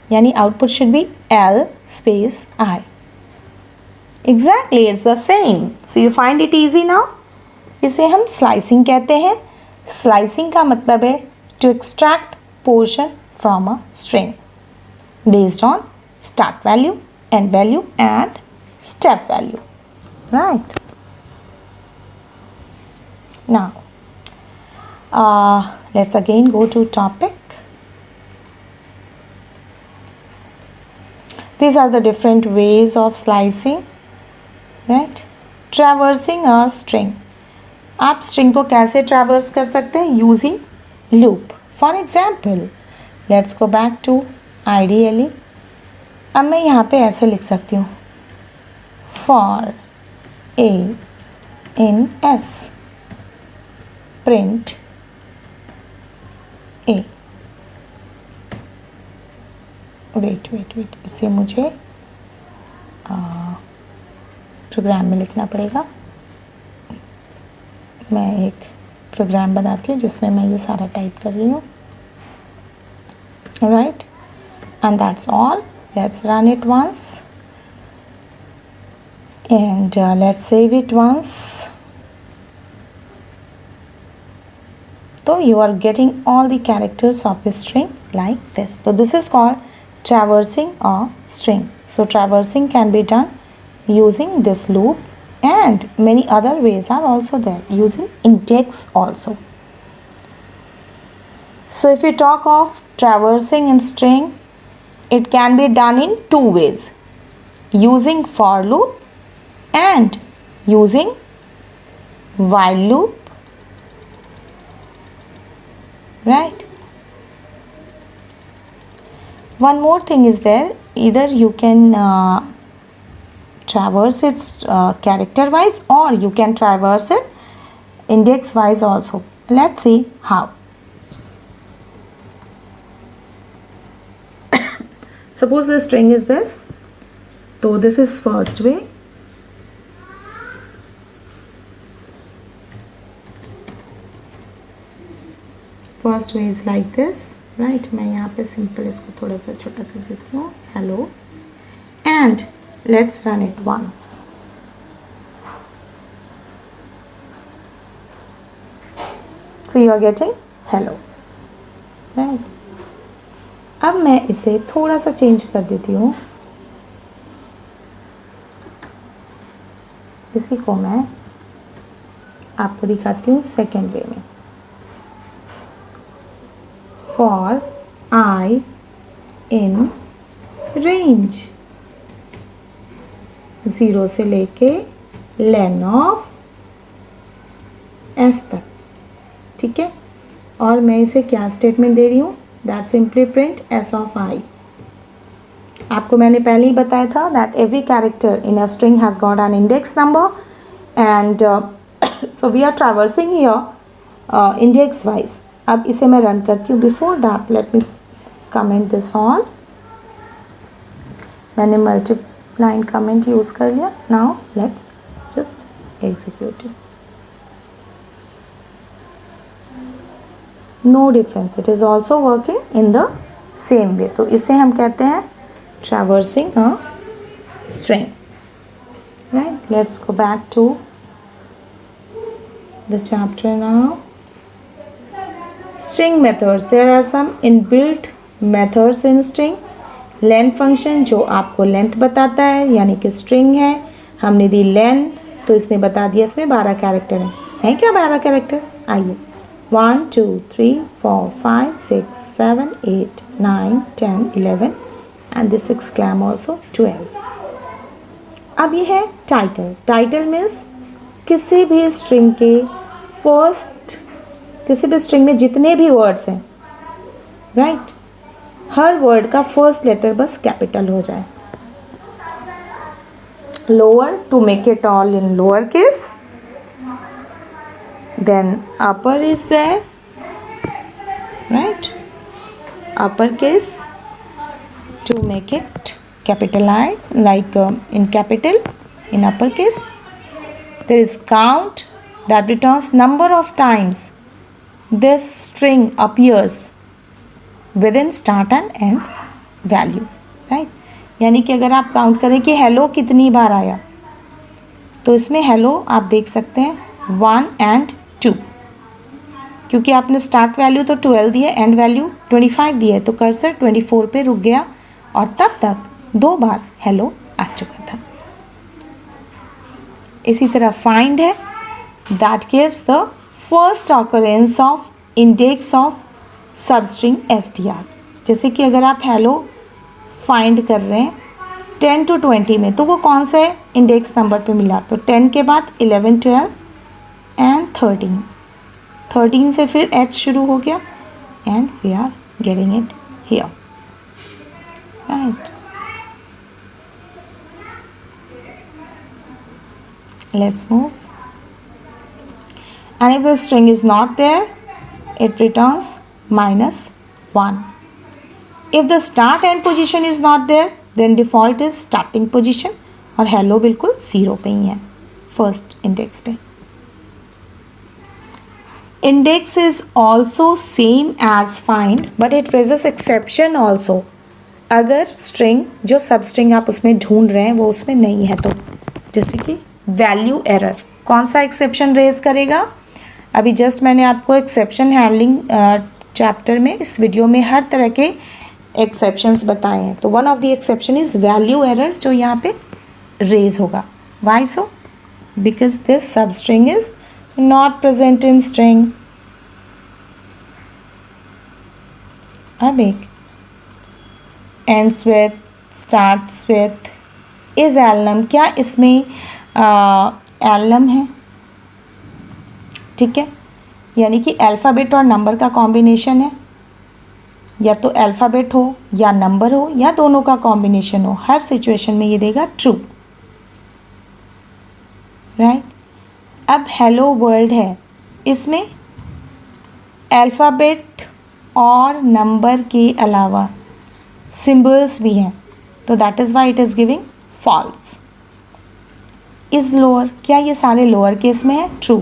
yani output should be L space I. Exactly, it's the same. So you find it easy now? इसे हम slicing कहते हैं। Slicing का मतलब है to extract portion from a string based on start value, end value and step value, right. Now let's again go to topic. These are the different ways of slicing, right? Traversing a string. आप string को कैसे traverse कर सकते हैं? Using loop. For example, let's go back to IDLE. अब मैं यहाँ पे ऐसे लिख सकती हूँ, for A in S print A. Wait, इसे मुझे प्रोग्राम में लिखना पड़ेगा। मैं एक प्रोग्राम बनाती हूँ जिसमें मैं ये सारा टाइप कर रही हूँ, right, and that's all. Let's run it once and let's save it once. तो you are getting all the characters of the string like this. So this is called traversing a string. So traversing can be done using this loop, and many other ways are also there, using index also. So if we talk of traversing in string, it can be done in two ways, using for loop and using while loop, right? One more thing is there, either you can traverse it character wise, or you can traverse it index wise also. Let's see how. Suppose the string is this, so this is first way. First way is like this, right? मैं यहाँ पे simple इसको थोड़ा सा छोटा कर देती हूँ, hello, and let's run it once. So you are getting hello, right? अब मैं इसे थोड़ा सा चेंज कर देती हूँ, इसी को मैं आपको दिखाती हूँ सेकेंड वे में। For I in range, 0 से लेके len of s तक, ठीक है। और मैं इसे क्या स्टेटमेंट दे रही हूँ? That simply print s of I। आपको मैंने पहले ही बताया था that every character in a string has got an index number, and so we are traversing here index wise. अब इसे मैं रन करती हूँ। Before that let me comment this all. मैंने मल्टीप्लाइन कमेंट यूज़ कर लिया। Now let's just execute it. No difference, it is also working in the same way. तो इसे हम कहते हैं traversing a string, right. Let's go back to the chapter now. String methods, there are some inbuilt methods in string. Length function जो आपको length बताता है, यानी कि स्ट्रिंग है, हमने दी लेंथ तो इसने बता दिया इसमें 12 कैरेक्टर हैं क्या 12 कैरेक्टर? आइए 1 2 3 4 5 6 7 8 9 10 11 एंड दिस एक्सक्लेम ऑल्सो 12। अब ये है टाइटल। टाइटल मीन्स किसी भी स्ट्रिंग के फर्स्ट, किसी भी स्ट्रिंग में जितने भी वर्ड्स हैं, राइट, हर वर्ड का फर्स्ट लेटर बस कैपिटल हो जाए। Lower to make it all in lower case, then upper is there, right, upper case to make it capitalize like in capital, in uppercase. There is count that returns number of times this string appears within start and end value, right? यानी कि अगर आप count करें कि hello कितनी बार आया, तो इसमें हेलो आप देख सकते हैं 1 and 2, क्योंकि आपने स्टार्ट वैल्यू तो 12 दी है, एंड वैल्यू 25 दी है, तो कर्सर 24 पे रुक गया और तब तक 2 बार हेलो आ चुका था। इसी तरह फाइंड है, that gives the first occurrence of index of substring str। जैसे कि अगर आप हेलो फाइंड कर रहे हैं 10 to 20 में, तो वो कौन से इंडेक्स नंबर पे मिला? तो 10 के बाद 11 12 एंड 13 से फिर h शुरू हो गया and we are getting it here, right? Let's move. And if the string is not there, it returns -1. If the start end position is not there, then default is starting position और hello बिल्कुल 0 पे ही है first index पे। Index is also same as find, but it raises exception also. अगर string जो सब string आप उसमें ढूंढ रहे हैं वो उसमें नहीं है, तो जैसे कि वैल्यू एरर, कौन सा एक्सेप्शन रेज करेगा? अभी जस्ट मैंने आपको एक्सेप्शन हैंडलिंग चैप्टर में, इस वीडियो में हर तरह के एक्सेप्शंस बताए हैं, तो one of the exception is value error जो यहाँ पे रेज होगा। Why so? Because this substring is not present in string. अब एक ends with, starts with, is alnum, क्या इसमें alnum है? ठीक है, यानी कि अल्फ़ाबेट और नंबर का कॉम्बिनेशन है, या तो अल्फ़ाबेट हो या नंबर हो या दोनों का कॉम्बिनेशन हो, हर सिचुएशन में ये देगा ट्रू, राइट? अब हेलो वर्ल्ड है, इसमें अल्फ़ाबेट और नंबर के अलावा सिम्बल्स भी हैं, तो that is why it is giving false. Is lower, क्या ये सारे लोअर केस में है? True,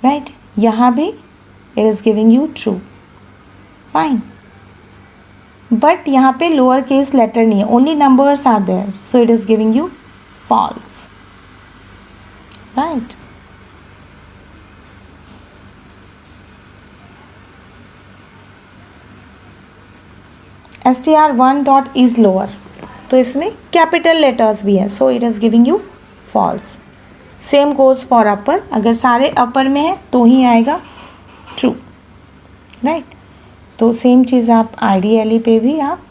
right? यहाँ भी it is giving you true, fine, but यहाँ पे लोअर केस लेटर नहीं है, only numbers are there, so it is giving you false, right? str1 dot is lower, तो इसमें कैपिटल लेटर्स भी हैं, so it is giving you false. Same goes for upper, अगर सारे अपर में है तो ही आएगा ट्रू, राइट? तो सेम चीज़ आप IDLE पे भी आप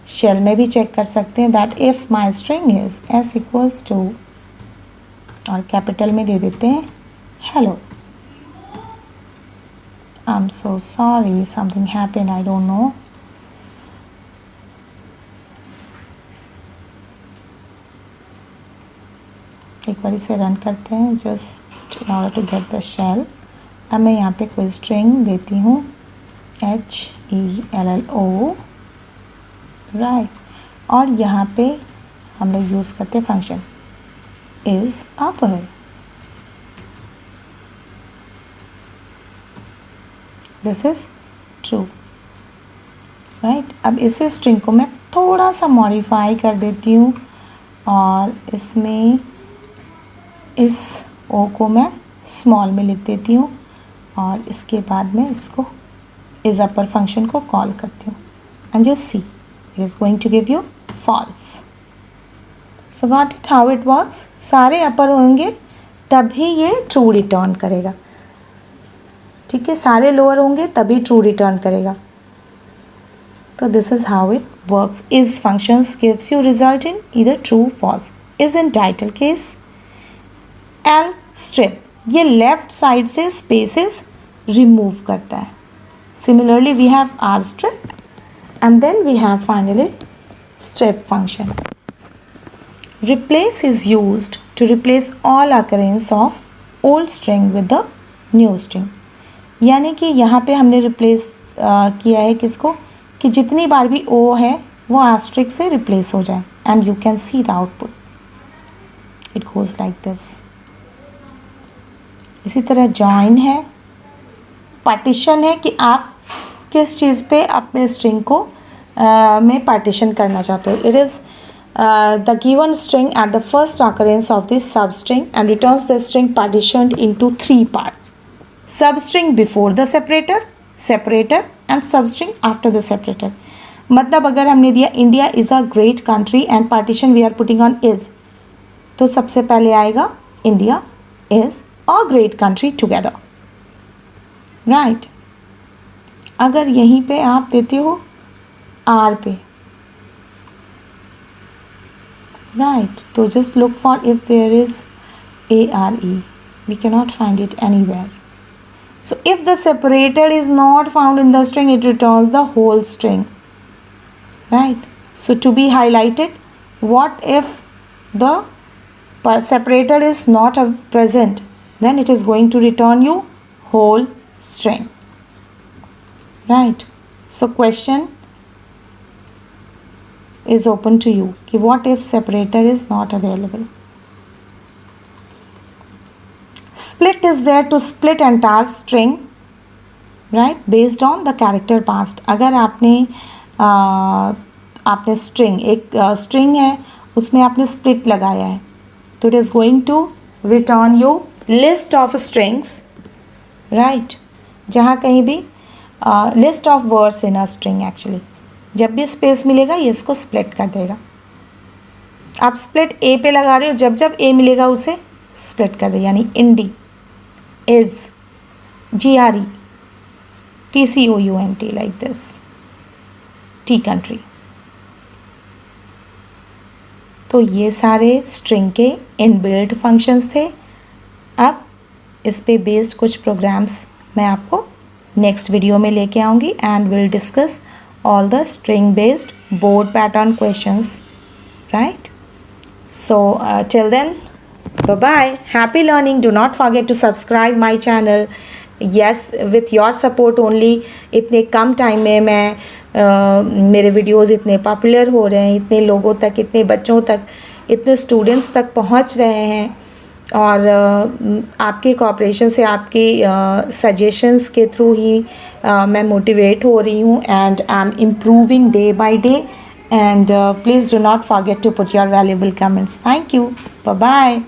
शेल में भी चेक कर सकते हैं, that if my string is s equals to, और कैपिटल में दे देते हैं hello. I am so sorry, something happened, I don't know. एक बार इसे रन करते हैं just in order to get the shell. अब मैं यहाँ पे कोई स्ट्रिंग देती हूँ HELLO, राइट, और यहाँ पे हम लोग यूज़ करते हैं function is upper. This is true, right? अब इसे स्ट्रिंग को मैं थोड़ा सा मॉडिफाई कर देती हूँ और इसमें इस ओ को मैं स्मॉल में लिख देती हूँ और इसके बाद में इसको इस अपर फंक्शन को कॉल करती हूँ and just see it is going to give you false. So got it how it works. सारे अपर होंगे तभी ये ट्रू रिटर्न करेगा. ठीक है, सारे लोअर होंगे तभी ट्रू रिटर्न करेगा. तो this is how it works. Is functions gives you result in either true false. Is in title case. L strip, ये लेफ्ट साइड से स्पेसेस रिमूव करता है. Similarly we have R strip and then we have finally strip function. Replace is used to replace all occurrence of old string with the new string. यानी कि यहाँ पे हमने replace किया है किसको, कि जितनी बार भी ओ है वो आस्ट्रिक से रिप्लेस हो जाए. And you can see the output. It goes like this. इसी तरह जॉइन है, पार्टीशन है कि आप किस चीज़ पे अपने स्ट्रिंग को में पार्टीशन करना चाहते हो. It is the given string at the first occurrence of this substring and returns the string partitioned into 3 parts. Substring before the separator, separator and substring after the separator. मतलब अगर हमने दिया India is a great country and partition we are putting on is, तो सबसे पहले आएगा India is a great country together. Right. अगर यहीं पे आप देते हो आर पे, राइट, तो just look for if there is A R E. We cannot find it anywhere. So if the separator is not found in the string it returns the whole string. Right. So to be highlighted, what if the separator is not present, then it is going to return you whole string. Right. So question is open to you कि what if separator is not available. Split is there to split entire string, right, based on the character passed. अगर आपने string, एक string है उसमें आपने split लगाया है, तो it is going to return you list of strings, right, जहाँ कहीं भी list of words in a string actually. जब भी स्पेस मिलेगा ये इसको स्प्लिट कर देगा. आप स्प्लिट ए पे लगा रहे हो, जब जब ए मिलेगा उसे स्प्लिट कर दे. यानी इंडी, is, G R E, T C O U N T, like this, T country. तो ये सारे स्ट्रिंग के इनबिल्ट फंक्शंस थे. अब इस पे बेस्ड कुछ प्रोग्राम्स मैं आपको नेक्स्ट वीडियो में लेके आऊँगी and will discuss all the string based board pattern questions, right? So till then, bye bye, happy learning. Do not forget to subscribe my channel. Yes, with your support only इतने कम time में मैं मेरे videos इतने popular हो रहे हैं, इतने लोगों तक, इतने बच्चों तक, इतने स्टूडेंट्स तक पहुंच रहे हैं. और आपके कोऑपरेशन से, आपके सजेशंस के थ्रू ही मैं मोटिवेट हो रही हूँ and I am improving day by day. And please do not forget to put your valuable comments. Thank you. Bye bye.